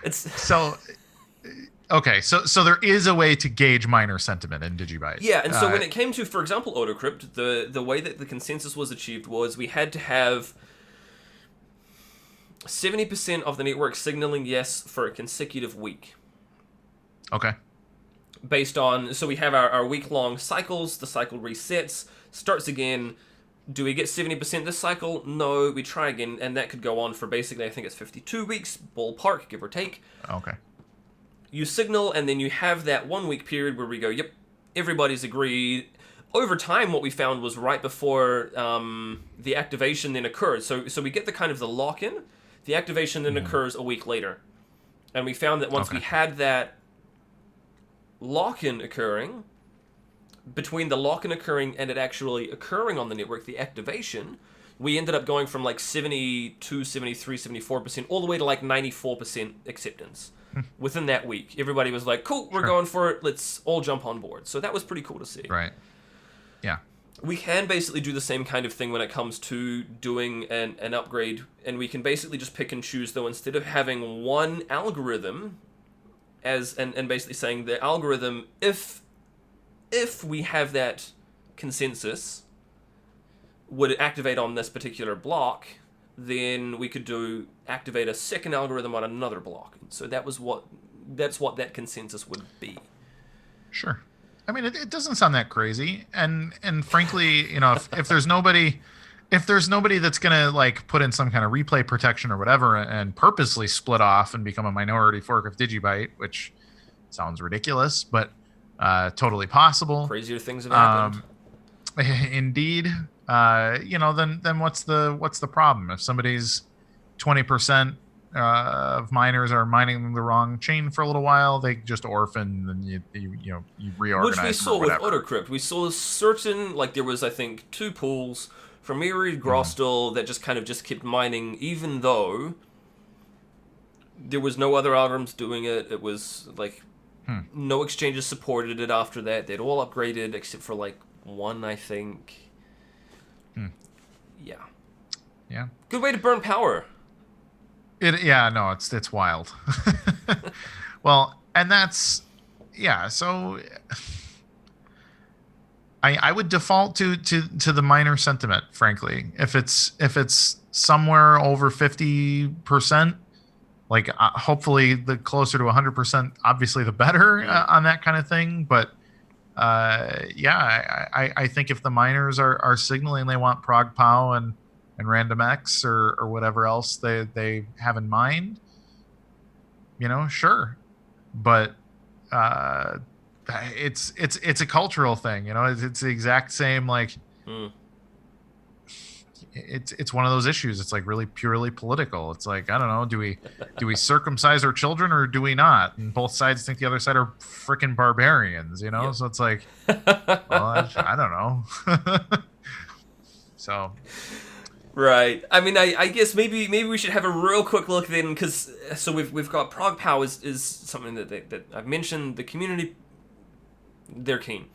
It's So okay, so there is a way to gauge miner sentiment in DigiByte. yeah, and so when it came to, for example, AutoCrypt, the way that the consensus was achieved was we had to have 70% of the network signaling yes for a consecutive week. Okay. Based on, so we have our week-long cycles, the cycle resets, starts again. Do we get 70% this cycle? No, we try again, and that could go on for basically, I think it's 52 weeks, ballpark, give or take. Okay. You signal, and then you have that 1 week period where we go, yep, everybody's agreed. Over time, what we found was right before the activation then occurred. So we get the kind of the lock-in. The activation then occurs a week later. And we found that once we had that lock-in occurring, between the lock-in occurring and it actually occurring on the network, the activation, we ended up going from like 72, 73, 74%, all the way to like 94% acceptance within that week. Everybody was like, cool, we're going for it, let's all jump on board. So that was pretty cool to see. Right. Yeah. We can basically do the same kind of thing when it comes to doing an upgrade, and we can basically just pick and choose, though, instead of having one algorithm and basically saying the algorithm, if we have that consensus, would it activate on this particular block, then we could activate a second algorithm on another block. So that's what that consensus would be. Sure. I mean, it doesn't sound that crazy, and frankly, if there's nobody that's gonna like put in some kind of replay protection or whatever and purposely split off and become a minority fork of DigiByte, which sounds ridiculous, but totally possible. Crazier things have happened. Indeed. Then what's the problem if somebody's 20% of miners are mining the wrong chain for a little while? They just orphan, and you reorganize. Which we saw with AutoCrypt. We saw certain, like there was I think 2 pools from Myriad Grostel that just kept mining, even though there was no other algorithms doing it. It was like no exchanges supported it after that. They'd all upgraded except for like one, I think. Yeah. Yeah. Good way to burn power. It's wild. Well, and that's so I would default to the minor sentiment, frankly. If it's somewhere over 50%, like hopefully the closer to 100%, obviously the better on that kind of thing. But I think if the miners are signaling they want prog pow and random X or whatever else they have in mind, sure. But it's a cultural thing, it's the exact same, like it's one of those issues. It's like really purely political. It's like, I don't know, do we circumcise our children or do we not? And both sides think the other side are freaking barbarians, Yep. So it's like, well, I don't know. So right. I mean, I guess maybe we should have a real quick look then, because so we've got prog pow is something that I've mentioned. The community, they're keen.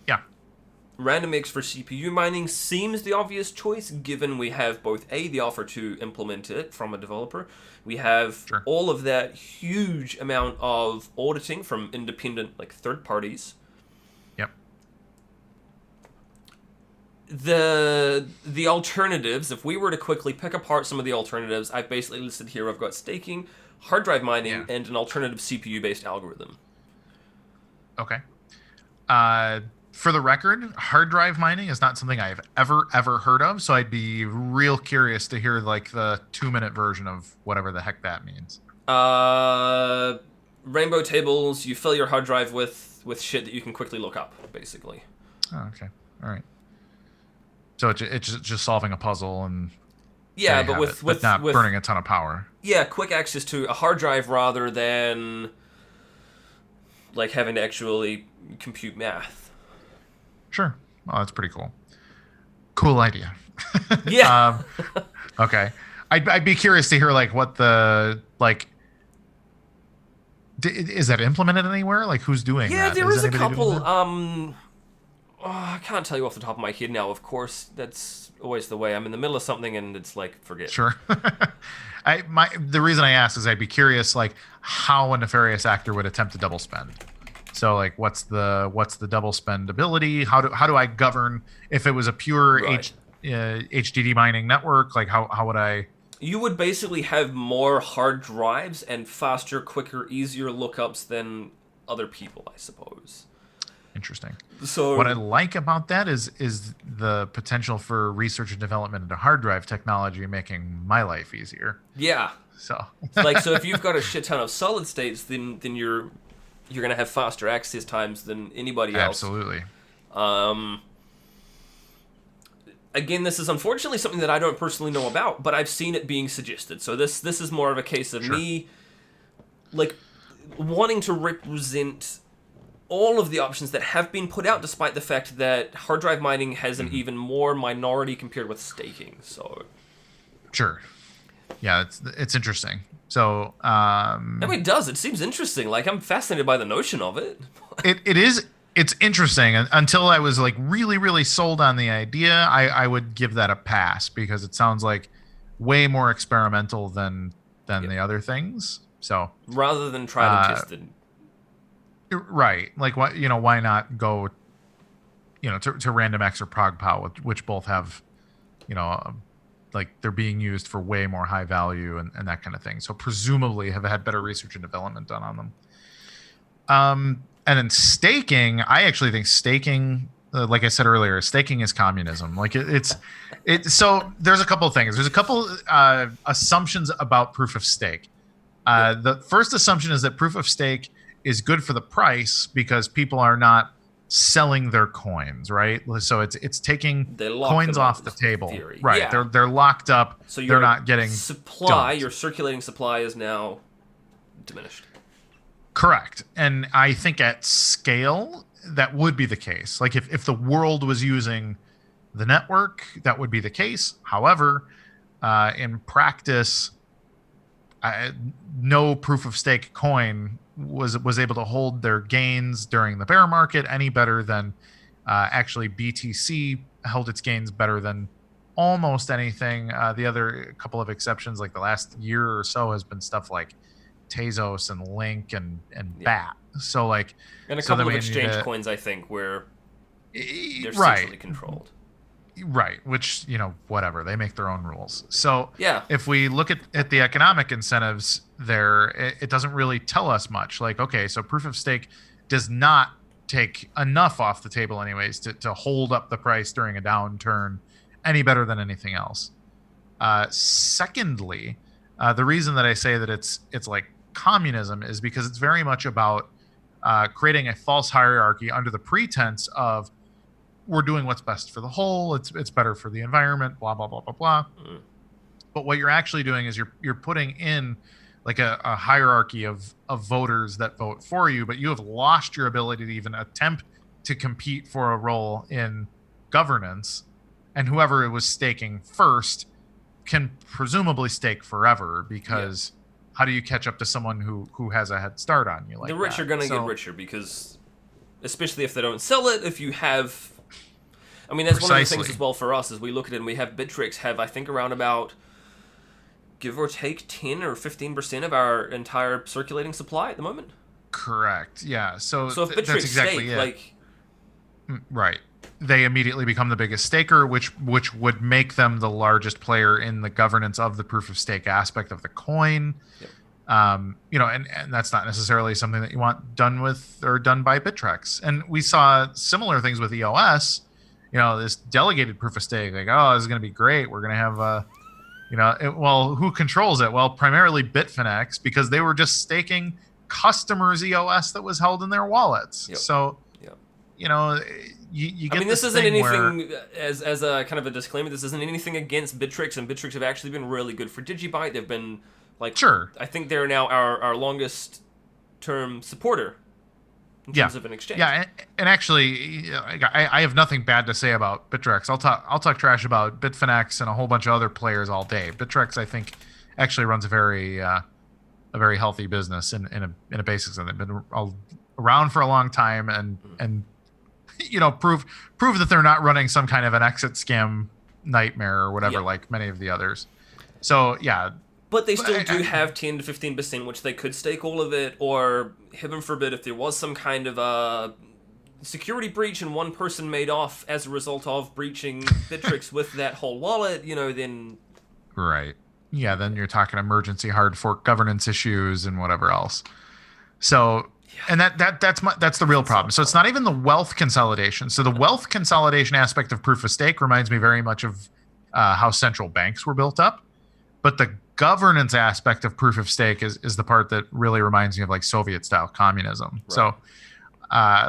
yeah. Random X for CPU mining seems the obvious choice, given we have both the offer to implement it from a developer. We have all of that huge amount of auditing from independent, like, third parties. Yep. The alternatives, if we were to quickly pick apart some of the alternatives, I've basically listed here. I've got staking, hard drive mining, and an alternative CPU-based algorithm. Okay. For the record, hard drive mining is not something I've ever heard of, so I'd be real curious to hear like the 2-minute version of whatever the heck that means. Rainbow tables, you fill your hard drive with shit that you can quickly look up, basically. Oh, okay. All right. So it's just solving a puzzle, and Yeah, there you but have it, but not burning a ton of power. Yeah, quick access to a hard drive rather than like having to actually compute math. Sure. Oh, that's pretty cool. Cool idea. Yeah. Okay. I'd be curious to hear like what the like. Is that implemented anywhere? Like who's doing Yeah, that? there is a anybody doing couple. that? I can't tell you off the top of my head now. Of course, that's always the way. I'm in the middle of something and it's like forget. Sure. The reason I asked is I'd be curious like how a nefarious actor would attempt to double spend. So like what's the double spend ability? How do I govern if it was a pure Right. HDD mining network? Like how would I? You would basically have more hard drives and faster, quicker, easier lookups than other people, I suppose. Interesting. So what I like about that is the potential for research and development into hard drive technology making my life easier. Yeah. So so if you've got a shit ton of solid states, then you're gonna have faster access times than anybody else. Absolutely. Again, this is unfortunately something that I don't personally know about, but I've seen it being suggested. So this is more of a case of me like wanting to represent all of the options that have been put out, despite the fact that hard drive mining has an even more minority compared with staking. So, sure, yeah, it's interesting. So, I mean, it does. It seems interesting. Like I'm fascinated by the notion of it. it is. It's interesting. Until I was like really, really sold on the idea, I would give that a pass because it sounds like way more experimental than the other things. So rather than try to test it. Right. Like, why not go, to RandomX or ProgPow, which both have, like they're being used for way more high value and that kind of thing. So presumably have had better research and development done on them. And then staking, I actually think staking, like I said earlier, staking is communism. Like so there's a couple of things. There's a couple assumptions about proof of stake. The first assumption is that proof of stake is good for the price because people are not selling their coins, right? So it's taking coins off the table, theory. Right? Yeah. They're locked up. So they're not getting supply. dumped. Your circulating supply is now diminished. Correct, and I think at scale that would be the case. Like if the world was using the network, that would be the case. However, in practice, no proof of stake coin was able to hold their gains during the bear market any better than actually BTC held its gains better than almost anything. The other couple of exceptions, like the last year or so, has been stuff like Tezos and Link and BAT. So like, and a couple of exchange coins, I think, where they're centrally controlled. Right, which, whatever, they make their own rules. So yeah, if we look at the economic incentives there, it doesn't really tell us much. Like, okay, so proof of stake does not take enough off the table anyways to hold up the price during a downturn any better than anything else. Secondly, the reason that I say that it's like communism is because it's very much about creating a false hierarchy under the pretense of we're doing what's best for the whole. It's better for the environment. Blah blah blah blah blah. But what you're actually doing is you're putting in like a hierarchy of voters that vote for you, but you have lost your ability to even attempt to compete for a role in governance. And whoever it was staking first can presumably stake forever because how do you catch up to someone who has a head start on you? Like the rich are going to get richer because, especially if they don't sell it, if you have. I mean, that's one of the things as well for us as we look at it and we have Bittrex have, I think, around about, give or take, 10 or 15% of our entire circulating supply at the moment. Correct. Yeah. So if Bittrex that's exactly stake, it. like, right. They immediately become the biggest staker, which would make them the largest player in the governance of the proof of stake aspect of the coin. Yep. And that's not necessarily something that you want done by Bittrex. And we saw similar things with EOS. This delegated proof of stake, like, oh, this is going to be great. We're going to have, well, who controls it? Well, primarily Bitfinex, because they were just staking customers' EOS that was held in their wallets. Yep. So, you know, you I get mean, this this isn't thing where anything, as a kind of a disclaimer, this isn't anything against Bittrex, and Bittrex have actually been really good for DigiByte. They've been, like, sure, I think they're now our longest term supporter in terms of an exchange. yeah, and actually, I have nothing bad to say about Bittrex. I'll talk trash about Bitfinex and a whole bunch of other players all day. Bittrex, I think, actually runs a very healthy business in a basic sense. They've been around for a long time, and prove that they're not running some kind of an exit scam nightmare or whatever, like many of the others. So yeah. But they still do have 10 to 15%, which they could stake all of it, or heaven forbid, if there was some kind of a security breach and one person made off as a result of breaching Bittrex with that whole wallet, then... Right. Yeah, then you're talking emergency hard fork governance issues and whatever else. So, and that's the real problem. So it's not even the wealth consolidation. So the wealth consolidation aspect of proof of stake reminds me very much of how central banks were built up. But the governance aspect of proof of stake is the part that really reminds me of like Soviet style communism. Right. So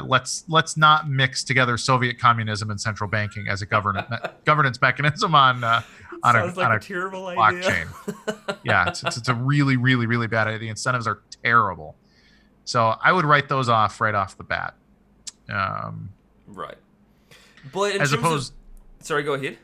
let's not mix together Soviet communism and central banking as a governance mechanism on a terrible blockchain. Idea. Yeah, it's a really, really, really bad idea. The incentives are terrible. So I would write those off right off the bat. Right. But as opposed, sorry, go ahead.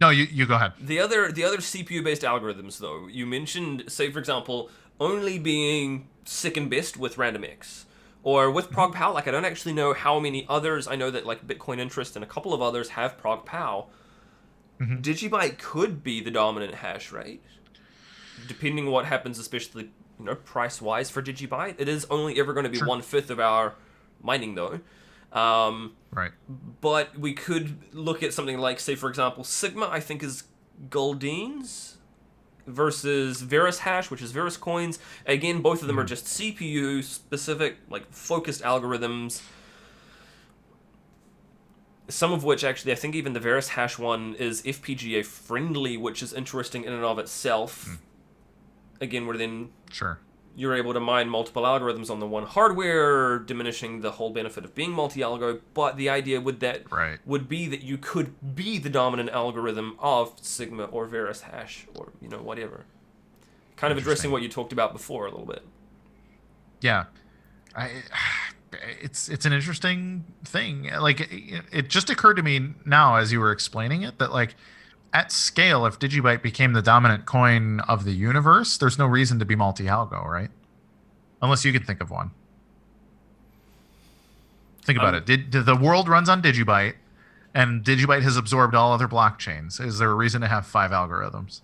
No, you go ahead. The other CPU-based algorithms, though, you mentioned, say, for example, only being second best with RandomX. Or with ProgPow, like, I don't actually know how many others. I know that, like, Bitcoin Interest and a couple of others have ProgPow. Mm-hmm. DigiByte could be the dominant hash rate, depending on what happens, especially, price-wise for DigiByte. It is only ever going to be 1/5 of our mining, though. Right. But we could look at something like, say, for example, Sigma, I think, is Goldeen's versus Verus Hash, which is Verus Coins. Again, both of them are just CPU-specific, like, focused algorithms. Some of which, actually, I think even the Verus Hash one is FPGA-friendly, which is interesting in and of itself. Again, where then... Sure. You're able to mine multiple algorithms on the one hardware, diminishing the whole benefit of being multi-algo, but the idea would be that you could be the dominant algorithm of Sigma or Verus Hash or, whatever. Kind of addressing what you talked about before a little bit. Yeah. It's an interesting thing. Like, it just occurred to me now as you were explaining it that, like, at scale, if DigiByte became the dominant coin of the universe, there's no reason to be multi-algo, right? Unless you could think of one. Think about it. Did the world runs on DigiByte, and DigiByte has absorbed all other blockchains? Is there a reason to have 5 algorithms?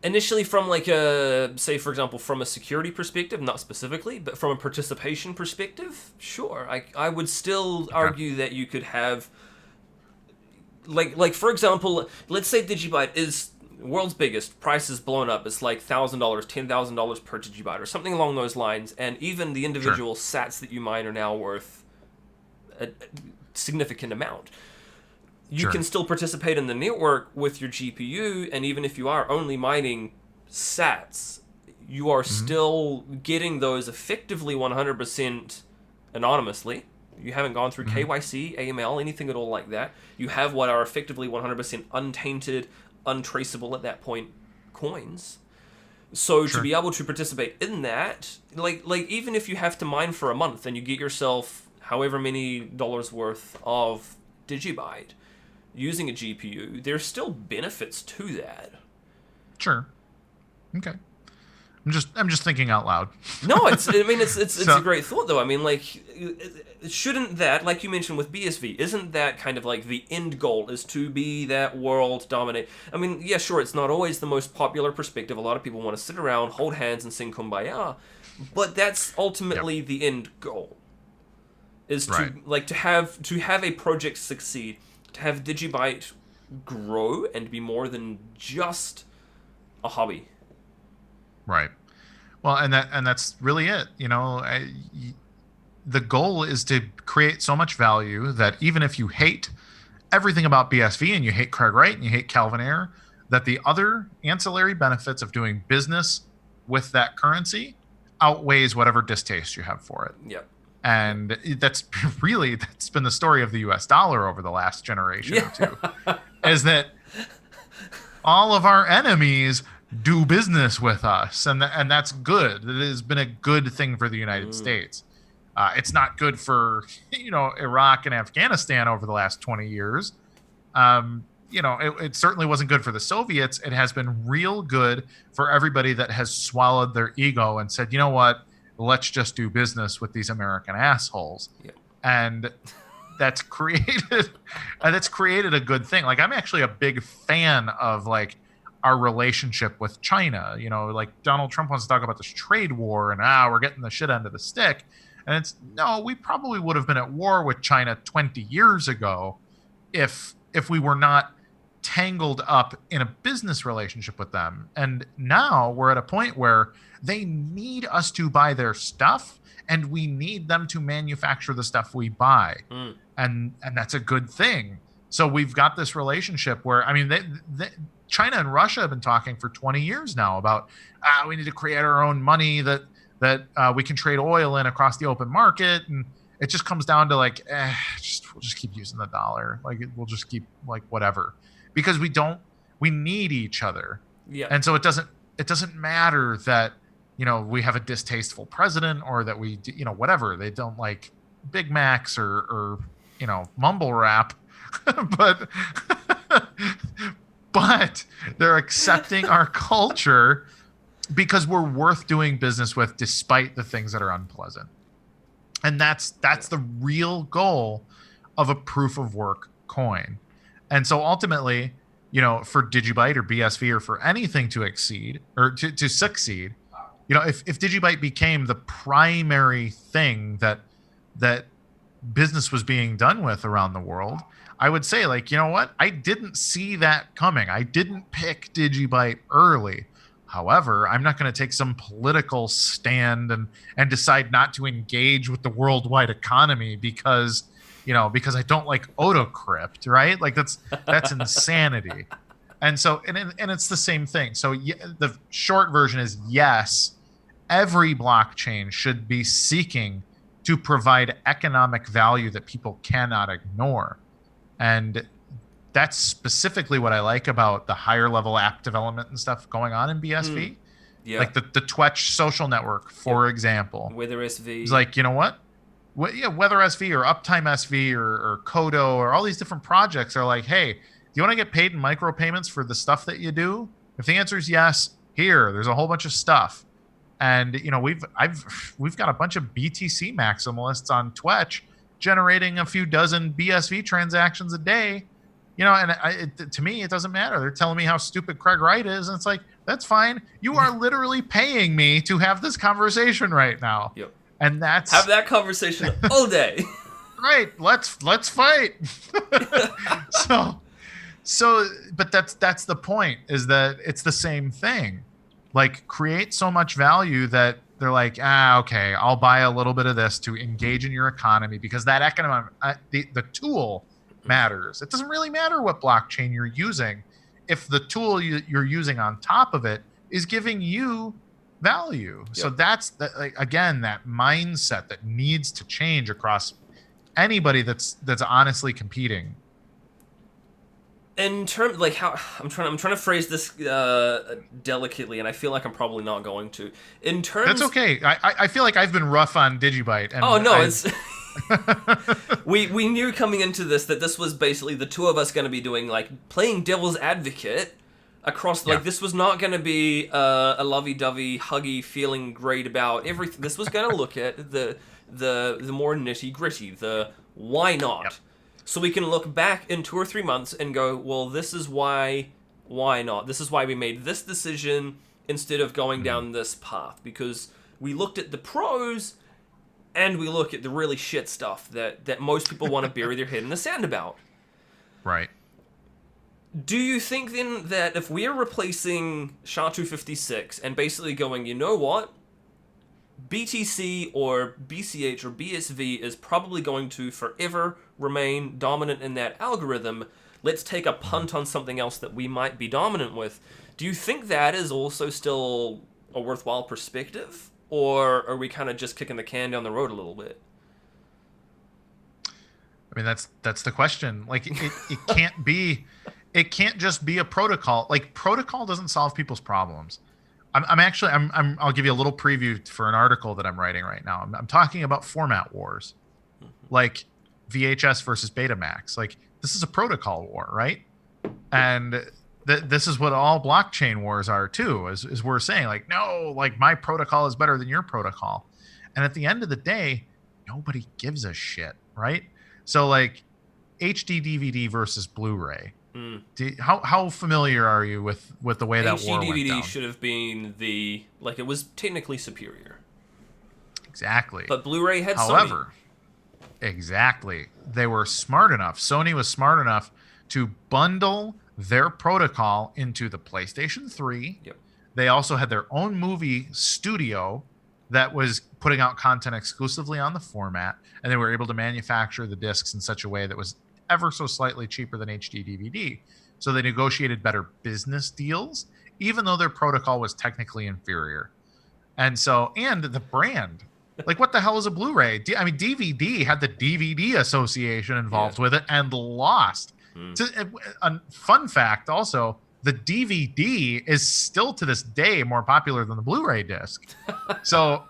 Initially, from like a, say, for example, from a security perspective, not specifically, but from a participation perspective, sure. I would still argue that you could have... Like for example, let's say DigiByte is world's biggest, price is blown up, it's like $1,000, $10,000 per DigiByte, or something along those lines, and even the individual sats that you mine are now worth a significant amount. You can still participate in the network with your GPU, and even if you are only mining sats, you are still getting those effectively 100% anonymously. You haven't gone through KYC, AML, anything at all like that. You have what are effectively 100% untainted, untraceable at that point coins. So to be able to participate in that, like even if you have to mine for a month and you get yourself however many dollars worth of DigiByte using a GPU, there's still benefits to that. Sure. Okay. I'm just thinking out loud. No, it's a great thought though. I mean, like, shouldn't that, like you mentioned with BSV, isn't that kind of like the end goal is to be that world dominate? I mean, yeah, sure, it's not always the most popular perspective. A lot of people want to sit around, hold hands, and sing Kumbaya, but that's ultimately the end goal. Is to have a project succeed, to have DigiByte grow and be more than just a hobby. Right. Well, and that's really it. The goal is to create so much value that even if you hate everything about BSV and you hate Craig Wright and you hate Calvin Ayre, that the other ancillary benefits of doing business with that currency outweighs whatever distaste you have for it. Yep. And that's been the story of the US dollar over the last generation or two, is that all of our enemies do business with us, and that's good. It has been a good thing for the United States. It's not good for Iraq and Afghanistan over the last 20 years. It certainly wasn't good for the Soviets. It has been real good for everybody that has swallowed their ego and said, you know what, let's just do business with these American assholes. Yeah. And that's created a good thing. Like, I'm actually a big fan of like our relationship with China. Like Donald Trump wants to talk about this trade war and we're getting the shit end of the stick. And it's no, we probably would have been at war with China 20 years ago if we were not tangled up in a business relationship with them. And now we're at a point where they need us to buy their stuff, and we need them to manufacture the stuff we buy. And that's a good thing. So we've got this relationship where, I mean, China and Russia have been talking for 20 years now about we need to create our own money that we can trade oil in across the open market. And it just comes down to like, we'll just keep using the dollar. Like, we'll just keep like whatever, because we need each other. Yeah. And so it doesn't matter that, we have a distasteful president, or that we, whatever, they don't like Big Macs or mumble rap, but they're accepting our culture because we're worth doing business with despite the things that are unpleasant. And that's the real goal of a proof of work coin. And so ultimately, for DigiByte or BSV or for anything to exceed or to succeed, if DigiByte became the primary thing that business was being done with around the world, I would say, like, you know what? I didn't see that coming. I didn't pick DigiByte early. However, I'm not going to take some political stand and decide not to engage with the worldwide economy because I don't like autocrypt, right? Like that's insanity. And so, and it's the same thing. So the short version is yes, every blockchain should be seeking to provide economic value that people cannot ignore. And that's specifically what I like about the higher level app development and stuff going on in BSV. Yeah. Like the Twitch social network, for example. Weather SV. It's like, you know what? Weather SV or Uptime SV or Kodo or all these different projects are like, hey, do you want to get paid in micropayments for the stuff that you do? If the answer is yes, there's a whole bunch of stuff. And we've got a bunch of BTC maximalists on Twitch generating a few dozen BSV transactions a day. To me, it doesn't matter. They're telling me how stupid Craig Wright is, and it's like, that's fine. You are literally paying me to have this conversation right now. Yep. And have that conversation all day. Right. Let's fight. But that's the point, is that it's the same thing. Like, create so much value that they're like, okay, I'll buy a little bit of this to engage in your economy, because that economic, the tool matters. It doesn't really matter what blockchain you're using if the tool you're using on top of it is giving you value. Yep. So that's again, that mindset that needs to change across anybody that's honestly competing. In terms, like, how I'm trying to phrase this delicately, and I feel like I'm probably not going to. In terms, that's okay. I feel like I've been rough on DigiByte. And oh no, it's we knew coming into this that this was basically the two of us going to be doing, like, playing devil's advocate across. Like, this was not going to be a lovey-dovey, huggy, feeling great about everything. This was going to look at the more nitty-gritty, the why not. Yep. So we can look back in 2 or 3 months and go, well, this is why not? This is why we made this decision instead of going down this path, because we looked at the pros and we look at the really shit stuff that most people want to bury their head in the sand about. Right. Do you think then that if we're replacing SHA-256 and basically going, you know what? BTC or BCH or BSV is probably going to forever remain dominant in that algorithm. Let's take a punt on something else that we might be dominant with. Do you think that is also still a worthwhile perspective? Or are we kind of just kicking the can down the road a little bit? I mean, that's the question. Like it can't be, it can't just be a protocol. Like protocol doesn't solve people's problems. I'll give you a little preview for an article that I'm writing right now. I'm talking about format wars, like VHS versus Betamax. Like this is a protocol war, right? And this is what all blockchain wars are too, is we're saying like, no, like my protocol is better than your protocol. And at the end of the day, nobody gives a shit, right? So like HD DVD versus Blu-ray. How familiar are you with the way that war went down? HD DVD should have been it was technically superior. Exactly. But Blu-ray had However, Sony. Exactly. They were smart enough. Sony was smart enough to bundle their protocol into the PlayStation 3. Yep. They also had their own movie studio that was putting out content exclusively on the format, and they were able to manufacture the discs in such a way that was ever so slightly cheaper than HD DVD. So they negotiated better business deals, even though their protocol was technically inferior. And the brand, like what the hell is a Blu-ray? I mean, DVD had the DVD Association involved with it and lost. A fun fact also, the DVD is still to this day more popular than the Blu-ray disc. So,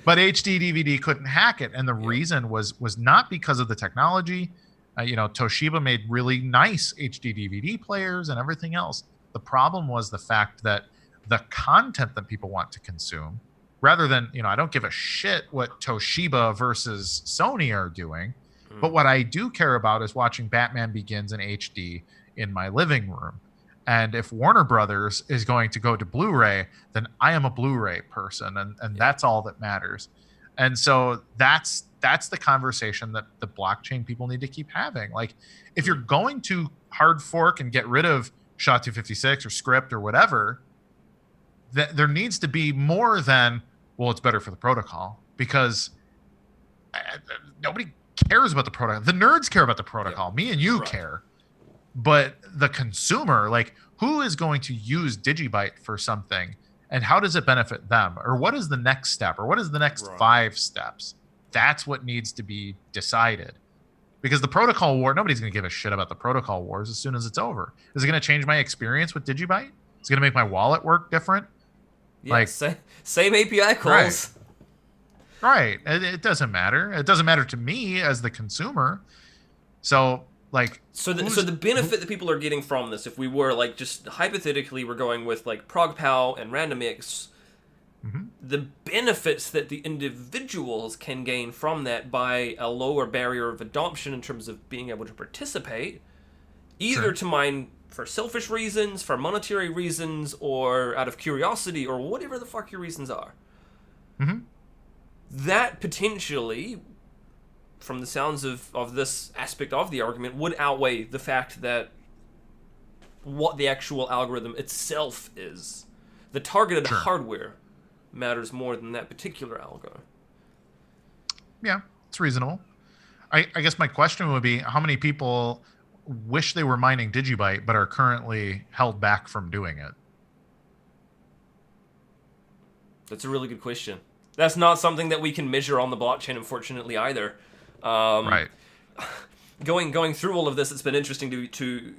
but HD DVD couldn't hack it. And the reason was not because of the technology. Toshiba made really nice HD DVD players and everything else. The problem was the fact that the content that people want to consume, rather than, I don't give a shit what Toshiba versus Sony are doing, but what I do care about is watching Batman Begins in HD in my living room. And if Warner Brothers is going to go to Blu-ray, then I am a Blu-ray person, and that's all that matters. And so that's the conversation that the blockchain people need to keep having. Like, if you're going to hard fork and get rid of SHA-256 or script or whatever, there needs to be more than, well, it's better for the protocol, because nobody cares about the protocol. The nerds care about the protocol. Me and you care. But the consumer, like, who is going to use DigiByte for something, and how does it benefit them? Or what is the next step? Or what is the next 5 steps? That's what needs to be decided. Because the protocol war, nobody's going to give a shit about the protocol wars as soon as it's over. Is it going to change my experience with DigiByte? Is it going to make my wallet work different? Yeah, same API calls. Right. It doesn't matter. It doesn't matter to me as the consumer. So, like... So the benefit that people are getting from this, if we were, like, just hypothetically, we're going with, like, ProgPow and RandomX, the benefits that the individuals can gain from that by a lower barrier of adoption in terms of being able to participate, either to mine for selfish reasons, for monetary reasons, or out of curiosity, or whatever the fuck your reasons are. That potentially, from the sounds of this aspect of the argument, would outweigh the fact that what the actual algorithm itself is. The targeted hardware matters more than that particular algo. Yeah, it's reasonable. I guess my question would be, how many people wish they were mining DigiByte but are currently held back from doing it? That's a really good question. That's not something that we can measure on the blockchain, unfortunately, either. Right. Going through all of this, it's been interesting to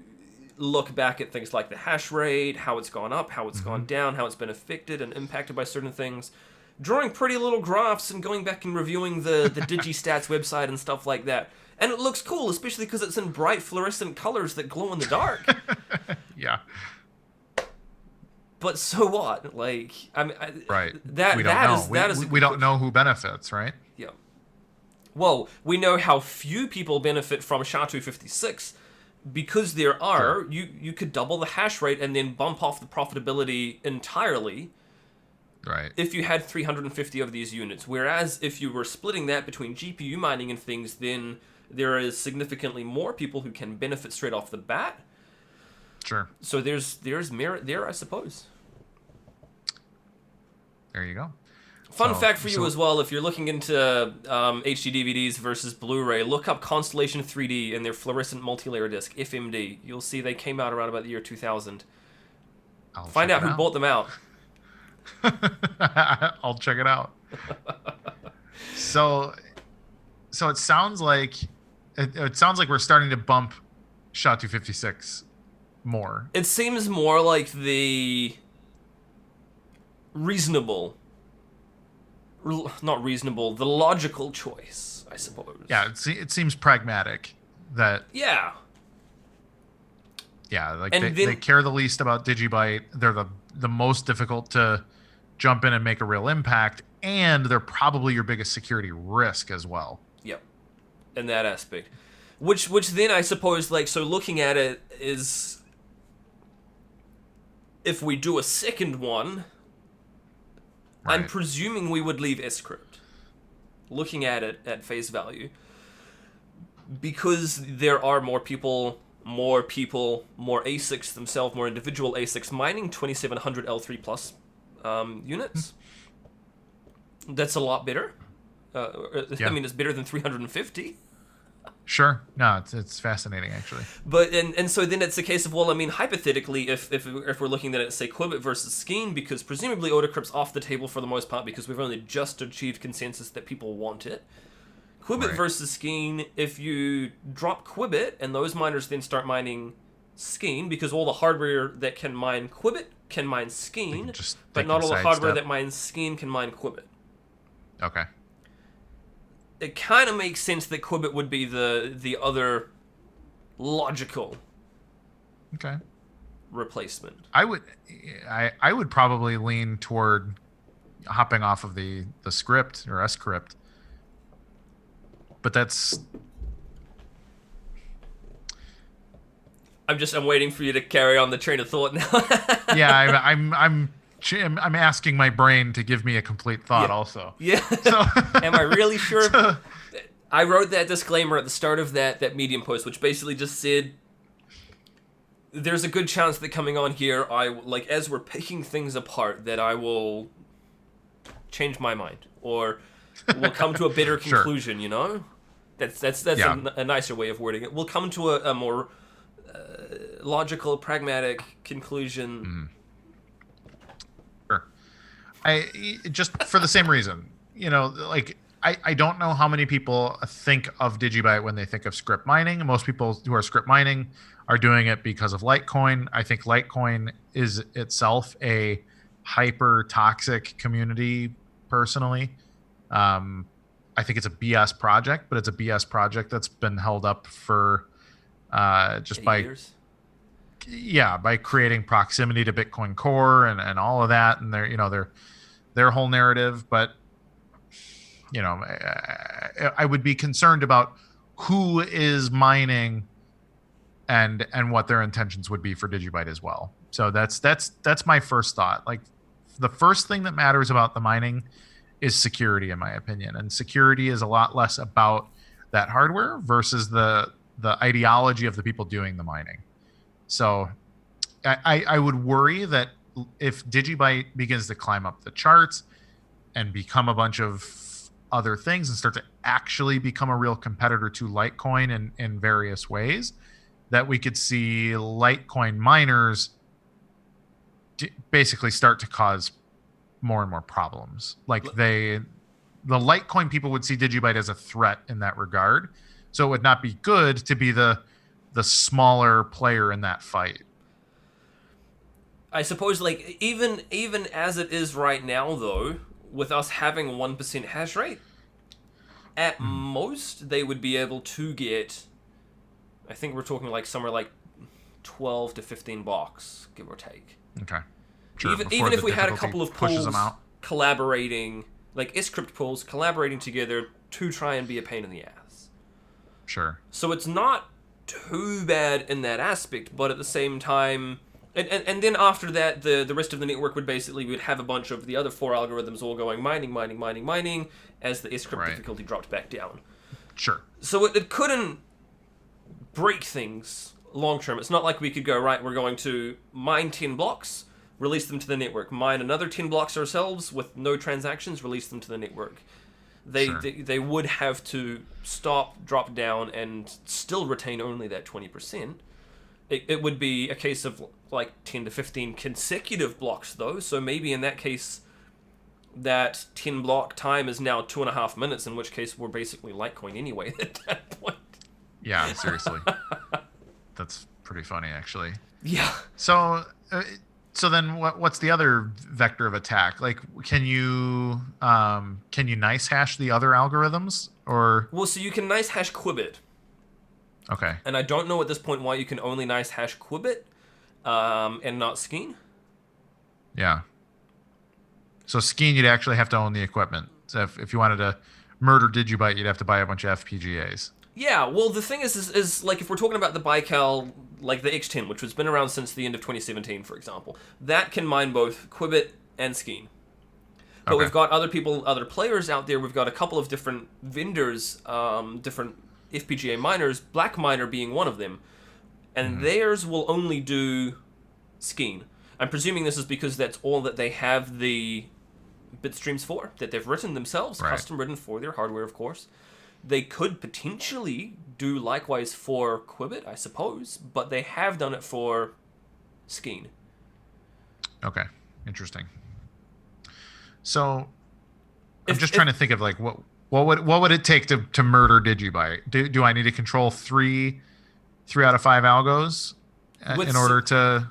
look back at things like the hash rate, how it's gone up, how it's gone down, how it's been affected and impacted by certain things. Drawing pretty little graphs and going back and reviewing the DigiStats website and stuff like that. And it looks cool, especially because it's in bright fluorescent colors that glow in the dark. Yeah. But so what? Like, I mean, we don't know who benefits, right? Yeah. Well, we know how few people benefit from SHA-256 because there are. You could double the hash rate and then bump off the profitability entirely. Right. If you had 350 of these units, whereas if you were splitting that between GPU mining and things, then there is significantly more people who can benefit straight off the bat. Sure. So there's merit there, I suppose. There you go. Fun fact for you as well, if you're looking into HD DVDs versus Blu-ray, look up Constellation 3D and their fluorescent multi-layer disc, FMD. You'll see they came out around about the year 2000. Find out who bought them out. I'll check it out. So it sounds like it sounds like we're starting to bump SHA-256 more. It seems more like the reasonable, not reasonable, the logical choice, I suppose. Yeah, it seems pragmatic that. Yeah. Yeah, like they care the least about DigiByte. They're the most difficult to jump in and make a real impact, and they're probably your biggest security risk as well. Yep. In that aspect. Which then I suppose, like, so looking at it is, if we do a second one, Right. I'm presuming we would leave scrypt. Looking at it at face value. Because there are more ASICs themselves, more individual ASICs mining 2700 L3 plus units. That's a lot better. Yeah. I mean, it's better than 350. Sure. No, it's fascinating actually. But and so then it's a case of, well, I mean, hypothetically, if we're looking at it, say Quibbit versus Skeen, because presumably Autocrypt's off the table for the most part because we've only just achieved consensus that people want it. Quibbit Right. versus Skeen, if you drop Quibbit and those miners then start mining Skeen, because all the hardware that can mine Quibbit can mine Skeen, but not all the hardware that mines Skeen can mine Quibbit. Okay. It kind of makes sense that Quibbit would be the other logical replacement. I would probably lean toward hopping off of the script or scrypt. But that's. I'm waiting for you to carry on the train of thought now. Yeah, I'm asking my brain to give me a complete thought. Yeah. Also. Yeah. So, am I really sure? I wrote that disclaimer at the start of that Medium post, which basically just said, there's a good chance that coming on here, as we're picking things apart, that I will change my mind or will come to a better conclusion. Sure. You know, that's yeah. a nicer way of wording it. We'll come to a more logical, pragmatic conclusion. Sure. I just for the same reason, like I don't know how many people think of DigiByte when they think of script mining. Most people who are script mining are doing it because of Litecoin. I think Litecoin is itself a hyper toxic community. Personally, I think it's a BS project, but it's a BS project that's been held up for just 8 years. Yeah, by creating proximity to Bitcoin Core and all of that, and their whole narrative. But I would be concerned about who is mining and what their intentions would be for DigiByte as well. So that's my first thought. Like, the first thing that matters about the mining is security, in my opinion, and security is a lot less about that hardware versus the ideology of the people doing the mining. So I would worry that if DigiByte begins to climb up the charts and become a bunch of other things and start to actually become a real competitor to Litecoin in various ways, that we could see Litecoin miners basically start to cause more and more problems. Like the Litecoin people would see DigiByte as a threat in that regard. So it would not be good to be the smaller player in that fight. I suppose, like, even as it is right now, though, with us having 1% hash rate, at most they would be able to get, I think we're talking like somewhere like 12 to 15 blocks, give or take. Okay. Sure. Even if we had a couple of pools collaborating, like scrypt pools collaborating together to try and be a pain in the ass. Sure. So it's not too bad in that aspect, but at the same time, and then after that, the rest of the network would basically, we'd have a bunch of the other 4 algorithms all going mining as the scrypt difficulty dropped back down. Sure. So it couldn't break things long term. It's not like we could go, right, we're going to mine 10 blocks, release them to the network, mine another 10 blocks ourselves with no transactions, release them to the network. They would have to stop, drop down, and still retain only that 20%. It would be a case of like 10 to 15 consecutive blocks, though. So maybe in that case, that 10 block time is now 2.5 minutes, in which case we're basically Litecoin anyway at that point. Yeah, seriously. That's pretty funny, actually. Yeah. So, so then what's the other vector of attack? Like, can you nice hash the other algorithms or? Well, so you can nice hash Quibbit, Okay. and I don't know at this point why you can only nice hash Quibbit, and not Skeen. Yeah. So Skeen, you'd actually have to own the equipment. So if you wanted to murder DigiByte, you'd have to buy a bunch of FPGAs. Yeah, well, the thing is like if we're talking about the Baikal, like the X10, which has been around since the end of 2017, for example, that can mine both Quibbit and Skeen. But Okay. we've got other players out there. We've got a couple of different vendors, different FPGA miners, Black Miner being one of them, and theirs will only do Skeen. I'm presuming this is because that's all that they have the bitstreams for, that they've written themselves, Right. custom written for their hardware, of course. They could potentially do likewise for Quibbit, I suppose, but they have done it for Skeen. Okay. Interesting. So I'm just trying to think of like what would it take to murder DigiByte? Do I need to control three out of five algos in order to?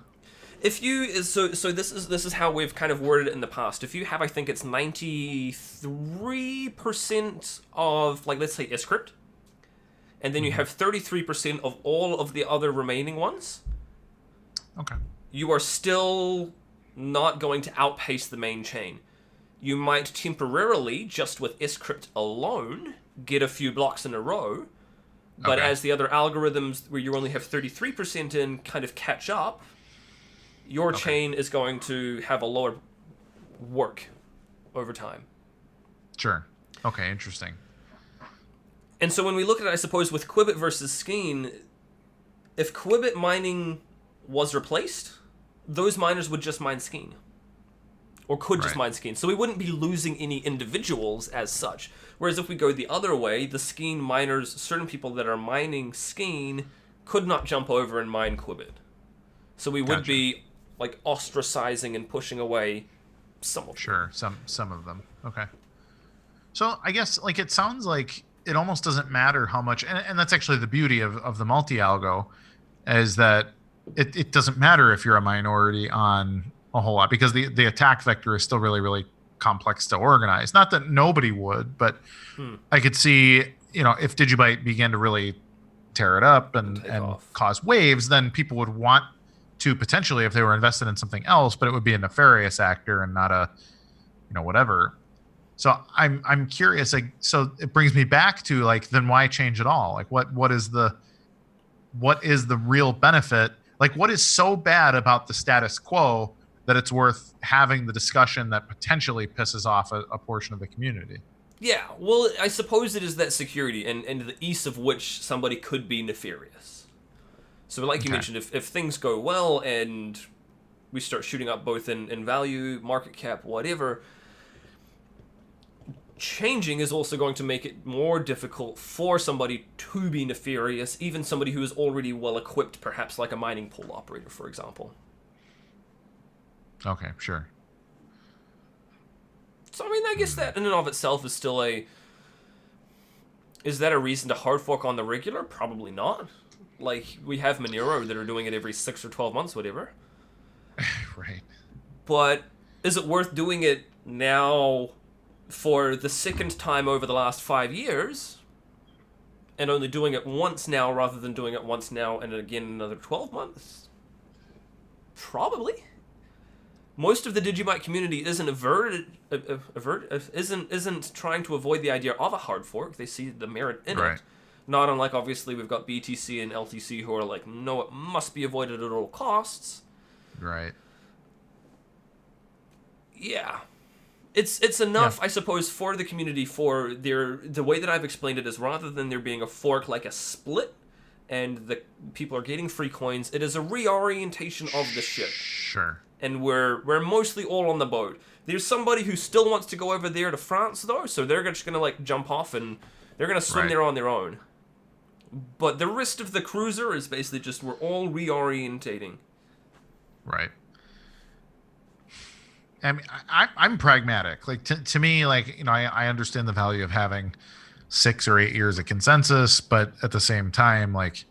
If you so this is how we've kind of worded it in the past. If you have, I think it's 93% of, like, let's say Iscrypt, and then you have 33% of all of the other remaining ones, Okay. you are still not going to outpace the main chain. You might temporarily, just with Iscrypt alone, get a few blocks in a row, but Okay. as the other algorithms where you only have 33% in kind of catch up, your chain is going to have a lower work over time. Sure. Okay. Interesting. And so when we look at it, I suppose, with Quibbit versus Skeen, if Quibbit mining was replaced, those miners would just mine Skeen. Or could just Right. mine Skeen. So we wouldn't be losing any individuals as such. Whereas if we go the other way, the Skeen miners, certain people that are mining Skeen, could not jump over and mine Quibbit. So we would Gotcha. be like ostracizing and pushing away some of them. Sure. Some of them. Okay. So I guess like it sounds like it almost doesn't matter how much, and that's actually the beauty of the multi-algo, is that it doesn't matter if you're a minority on a whole lot, because the attack vector is still really, really complex to organize. Not that nobody would, but I could see, if DigiByte began to really tear it up and Take off. cause waves, then people would want to potentially, if they were invested in something else, but it would be a nefarious actor and not a, whatever. So I'm curious. Like, so it brings me back to like, then why change at all? Like, what is the real benefit? Like, what is so bad about the status quo that it's worth having the discussion that potentially pisses off a portion of the community? Yeah, well, I suppose it is that security and the ease of which somebody could be nefarious. So like you mentioned, if things go well and we start shooting up both in value, market cap, whatever, changing is also going to make it more difficult for somebody to be nefarious, even somebody who is already well equipped, perhaps like a mining pool operator, for example. Okay, sure. So, I mean, I guess that in and of itself is still is that a reason to hard fork on the regular? Probably not. Like, we have Monero that are doing it every 6 or 12 months, whatever. Right. But is it worth doing it now for the second time over the last 5 years, and only doing it once now rather than doing it once now and again in another 12 months? Probably. Most of the DigiByte community isn't isn't trying to avoid the idea of a hard fork. They see the merit in Right. it. Not unlike, obviously, we've got BTC and LTC who are like, no, it must be avoided at all costs. Right. Yeah. It's enough, I suppose, for the community, for the way that I've explained it is, rather than there being a fork like a split and the people are getting free coins, it is a reorientation of the ship. Sure. And we're mostly all on the boat. There's somebody who still wants to go over there to France, though, so they're just going to, like, jump off and they're going to swim there on their own. But the rest of the cruiser is basically just, we're all reorientating. Right. I mean, I'm pragmatic. Like, to me, like, I understand the value of having 6 or 8 years of consensus, but at the same time, like,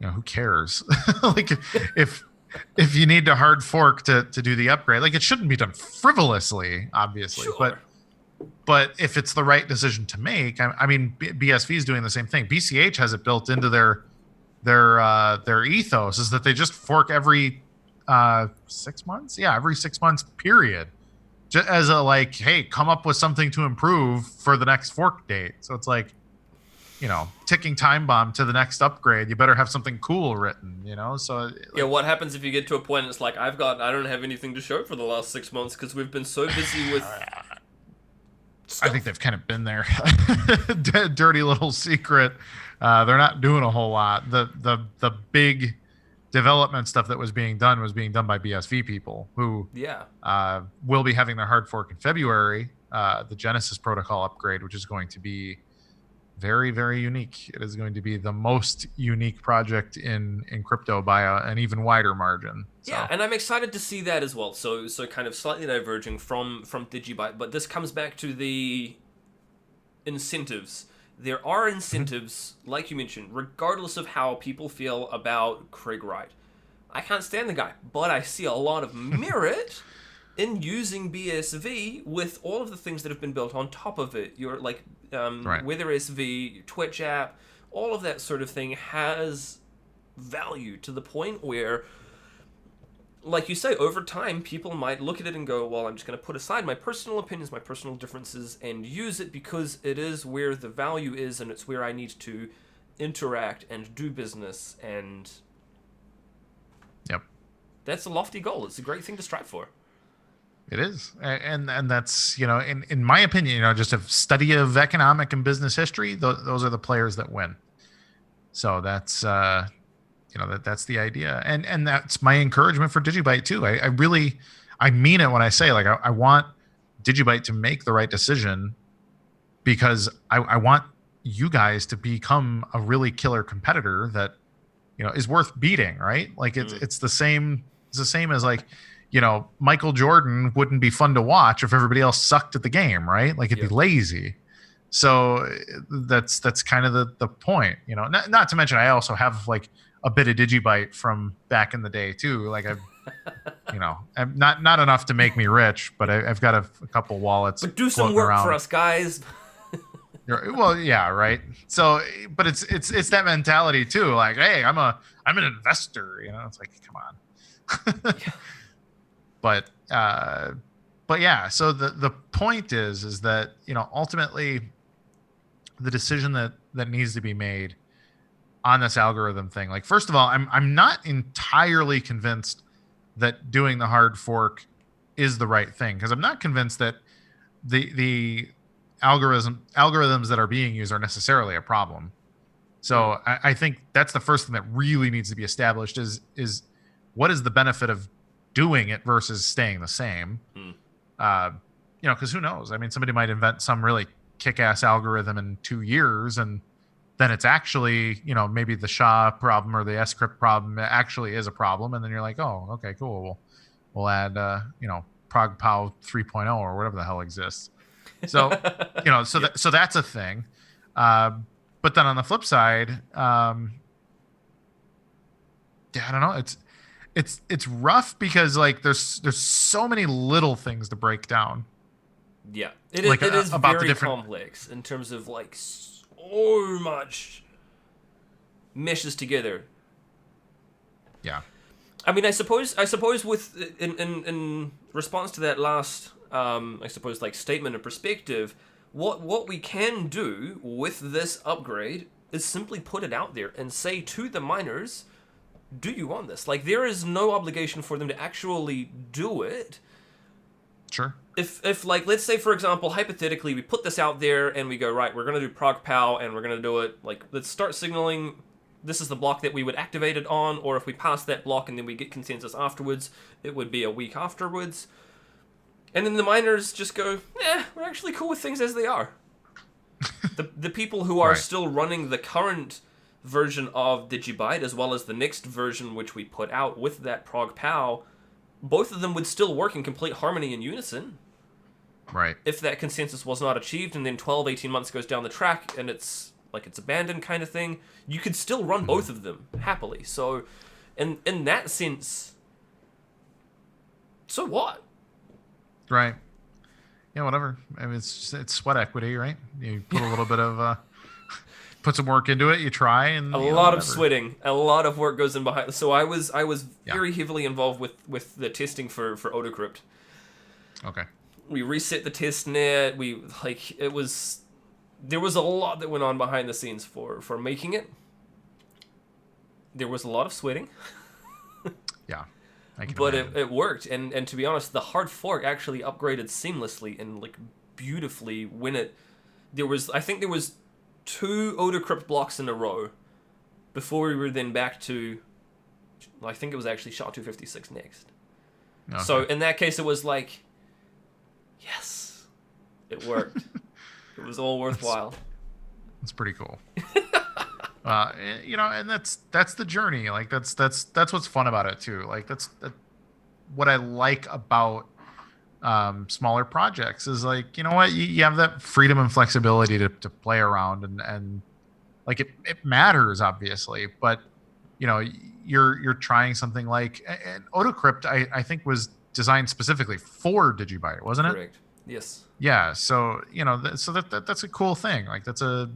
who cares? Like, if if you need to hard fork to do the upgrade, like, it shouldn't be done frivolously, obviously, Sure. but if it's the right decision to make, I mean, BSV is doing the same thing. BCH has it built into their ethos, is that they just fork every 6 months. Yeah, every 6 months period, just as a, like, hey, come up with something to improve for the next fork date. So it's like, ticking time bomb to the next upgrade. You better have something cool written, So like, Yeah, what happens if you get to a point and it's like, I don't have anything to show for the last 6 months because we've been so busy with stuff. I think they've kind of been there. Dirty little secret. They're not doing a whole lot. The big development stuff that was being done by BSV people who will be having their hard fork in February. The Genesis protocol upgrade, which is going to be very, very unique. It is going to be the most unique project in crypto by an even wider margin. So. Yeah, and I'm excited to see that as well. So kind of slightly diverging from DigiByte, but this comes back to the incentives. There are incentives, like you mentioned, regardless of how people feel about Craig Wright. I can't stand the guy, but I see a lot of merit in using BSV with all of the things that have been built on top of it. Your Weather SV, Twitch app, all of that sort of thing has value to the point where, like you say, over time, people might look at it and go, well, I'm just going to put aside my personal opinions, my personal differences, and use it because it is where the value is, and it's where I need to interact and do business, and yep, that's a lofty goal. It's a great thing to strive for. It is, and that's, in my opinion, just a study of economic and business history. Those are the players that win. So that's that's the idea, and that's my encouragement for DigiByte too. I mean it when I say, like, I want DigiByte to make the right decision, because I want you guys to become a really killer competitor that is worth beating, right? Like, it's the same as, like, Michael Jordan wouldn't be fun to watch if everybody else sucked at the game, right? Like, it'd be lazy. So that's kind of the point, not to mention I also have, like, a bit of DigiByte from back in the day too. Like, I've, I'm not enough to make me rich, but I've got a couple wallets. But do some work around. For us, guys. Well, yeah, right. So, but it's that mentality too. Like, hey, I'm an investor. It's like, come on. Yeah. But yeah. So the point is that ultimately the decision that needs to be made on this algorithm thing. Like, first of all, I'm not entirely convinced that doing the hard fork is the right thing, because I'm not convinced that the algorithms that are being used are necessarily a problem. So I think that's the first thing that really needs to be established is what is the benefit of doing it versus staying the same? Because who knows? I mean, somebody might invent some really kick-ass algorithm in 2 years, and then it's actually, maybe the SHA problem or the S-script problem actually is a problem. And then you're like, oh, okay, cool. We'll add, ProgPow 3.0 or whatever the hell exists. So, so that's a thing. But then on the flip side, I don't know. It's rough because, like, there's so many little things to break down. Yeah, it is about very complex in terms of, like, so much meshes together. Yeah. I mean, I suppose with in response to that last like, statement of perspective, what we can do with this upgrade is simply put it out there and say to the miners, do you want this? Like, there is no obligation for them to actually do it. Sure. If like, let's say, for example, hypothetically, we put this out there and we go, right, we're going to do ProgPow and we're going to do it, like, let's start signaling this is the block that we would activate it on, or if we pass that block and then we get consensus afterwards, it would be a week afterwards. And then the miners just go, we're actually cool with things as they are. The people who are still running the current version of DigiByte, as well as the next version which we put out with that ProgPow, both of them would still work in complete harmony and unison. Right. If that consensus was not achieved and then 12, 18 months goes down the track and it's abandoned kind of thing, you could still run both of them happily. So in that sense, so what? Right. Yeah, whatever. I mean, it's sweat equity, right? You put a little bit of put some work into it, you try, and A lot of sweating, a lot of work goes in behind. So I was very heavily involved with the testing for Autocrypt. Okay. We reset the test net. There was a lot that went on behind the scenes for making it. There was a lot of sweating. Yeah. But it worked, and to be honest, the hard fork actually upgraded seamlessly and beautifully when I think there was 2 Autocrypt blocks in a row before we were then back to, I think it was actually SHA-256 next. Okay. So in that case, it was yes, it worked. It was all worthwhile. That's pretty cool. And that's the journey. That's what's fun about it too. That's what I like about smaller projects is you have that freedom and flexibility to play around and it matters obviously, but you're trying something and Autocrypt I think was designed specifically for DigiByte, wasn't it? Correct. Yes. Yeah. So that's a cool thing. That's a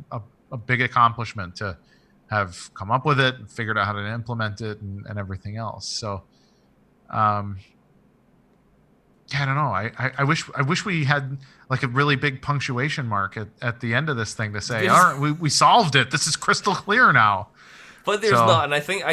big accomplishment to have come up with it and figured out how to implement it and everything else. So, I don't know. I wish we had a really big punctuation mark at the end of this thing to say, all right, we solved it. This is crystal clear now. But there's not, and I think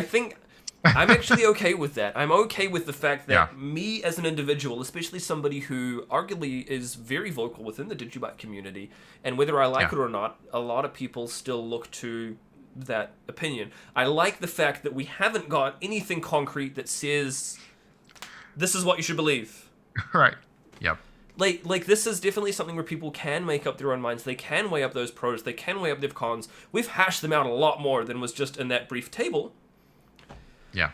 I'm actually okay with that. I'm okay with the fact that me as an individual, especially somebody who arguably is very vocal within the DigiByte community, and whether I like it or not, a lot of people still look to that opinion. I like the fact that we haven't got anything concrete that says this is what you should believe. Right. Yep. This is definitely something where people can make up their own minds. They can weigh up those pros. They can weigh up their cons. We've hashed them out a lot more than was just in that brief table. Yeah.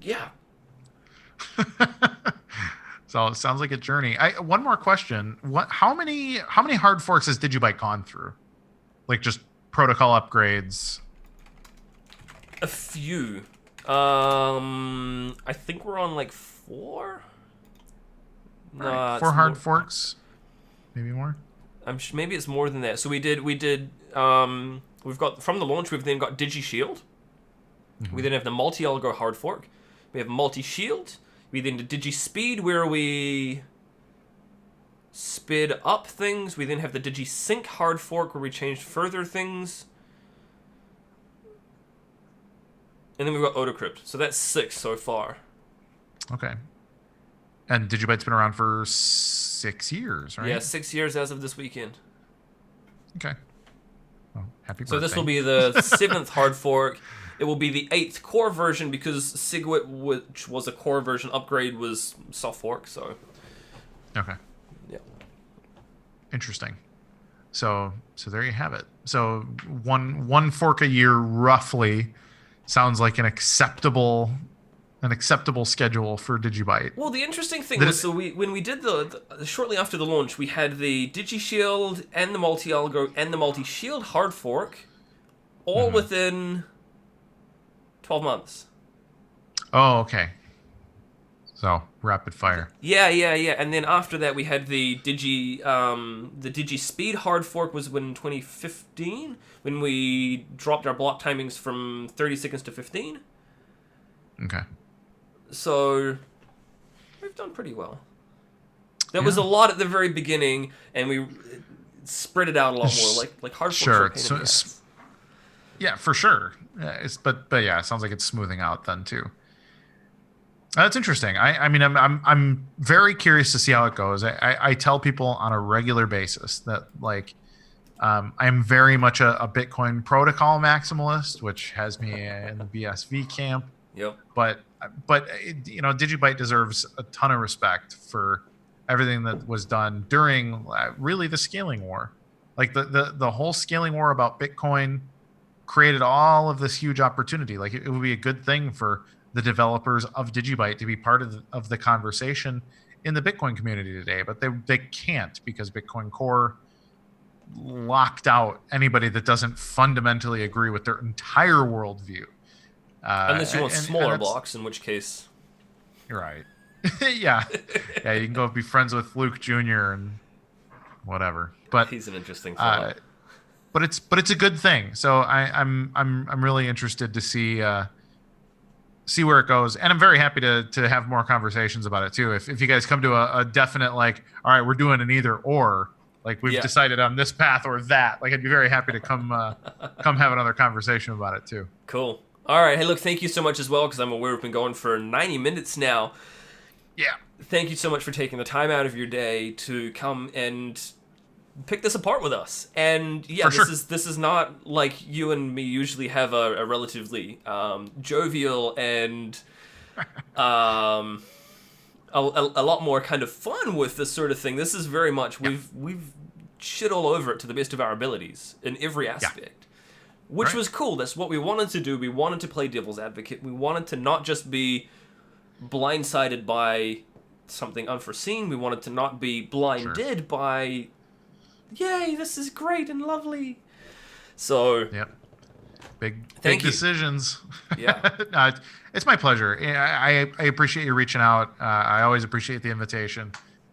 Yeah. So it sounds like a journey. One more question. How many hard forks has DigiByte gone through? Just protocol upgrades? A few. I think we're on 4. Right. 4 hard forks, maybe more. Maybe it's more than that. So we did. We've got from the launch. We've then got DigiShield. Mm-hmm. We then have the multi-algo hard fork. We have multi-shield. We then did DigiSpeed, where we sped up things. We then have the DigiSync hard fork, where we changed further things. And then we've got Autocrypt. So that's 6 so far. Okay. And DigiByte's been around for 6 years, right? Yeah, 6 years as of this weekend. Okay. Well, happy birthday. So this will be the 7th hard fork. It will be the 8th core version because Sigwit, which was a core version upgrade, was soft fork. So. Okay. Yeah. Interesting. So there you have it. So one fork a year roughly sounds like an acceptable schedule for DigiByte. Well, the interesting thing was, so when we did the shortly after the launch, we had the DigiShield and the multi-algo and the multi-shield hard fork, all within 12 months. Oh, okay. So rapid fire. Yeah. And then after that, we had the DigiSpeed hard fork was in 2015 when we dropped our block timings from 30 seconds to 15. Okay. So we've done pretty well. There was a lot at the very beginning, and we spread it out a lot more. Like hard forks. Sure. Yeah, for sure. But yeah, it sounds like it's smoothing out then too. That's interesting. I mean, I'm very curious to see how it goes. I tell people on a regular basis that I'm very much a Bitcoin protocol maximalist, which has me in the BSV camp. Yep. But DigiByte deserves a ton of respect for everything that was done during really the scaling war. The whole scaling war about Bitcoin created all of this huge opportunity. It would be a good thing for the developers of DigiByte to be part of the conversation in the Bitcoin community today, but they can't because Bitcoin Core locked out anybody that doesn't fundamentally agree with their entire worldview. Unless you want smaller blocks, in which case... You're right. Yeah. Yeah, you can go be friends with Luke Jr. and whatever. But he's an interesting fellow. But it's a good thing. So I'm really interested to see where it goes, and I'm very happy to have more conversations about it too. If you guys come to a definite like, all right, we're doing an either or, like we've decided on this path or that, like I'd be very happy to come have another conversation about it too. Cool. All right. Hey, look, thank you so much as well, because I'm aware we've been going for 90 minutes now. Yeah. Thank you so much for taking the time out of your day to come and pick this apart with us. And yeah, this is not like you and me usually have a relatively jovial and a lot more kind of fun with this sort of thing. This is very much we've shit all over it to the best of our abilities in every aspect. Which was cool. That's what we wanted to do. We wanted to play devil's advocate. We wanted to not just be blindsided by something unforeseen. We wanted to not be blinded by, yay, this is great and lovely. So, big decisions. Yeah. No, it's my pleasure. I appreciate you reaching out. I always appreciate the invitation.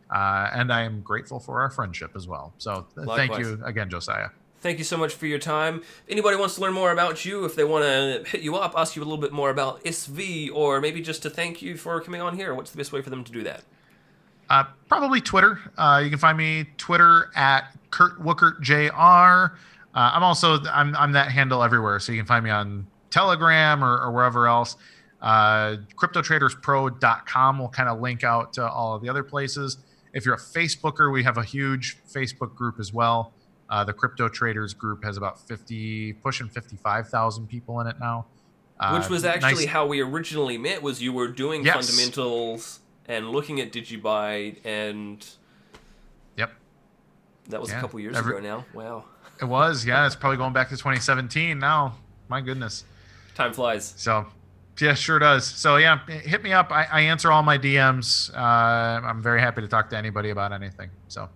And I am grateful for our friendship as well. So thank you again, Josiah. Thank you so much for your time. If anybody wants to learn more about you, if they want to hit you up, ask you a little bit more about SV, or maybe just to thank you for coming on here, what's the best way for them to do that? Probably Twitter. You can find me Twitter at Kurt Wuckert Jr. I'm that handle everywhere, so you can find me on Telegram or wherever else. CryptoTradersPro.com will kind of link out to all of the other places. If you're a Facebooker, we have a huge Facebook group as well. The Crypto Traders group has about pushing 55,000 people in it now. Which was actually how we originally met, was you were doing fundamentals and looking at DigiByte, and that was a couple years ago now. Wow. It was, it's probably going back to 2017 now. My goodness. Time flies. So, yeah, sure does. So, hit me up. I answer all my DMs. I'm very happy to talk to anybody about anything. So,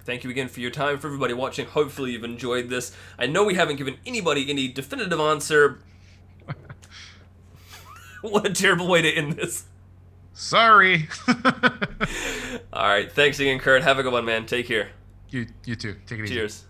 thank you again for your time. For everybody watching, hopefully you've enjoyed this. I know we haven't given anybody any definitive answer. What a terrible way to end this. Sorry. All right. Thanks again, Kurt. Have a good one, man. Take care. You too. Take it easy. Cheers.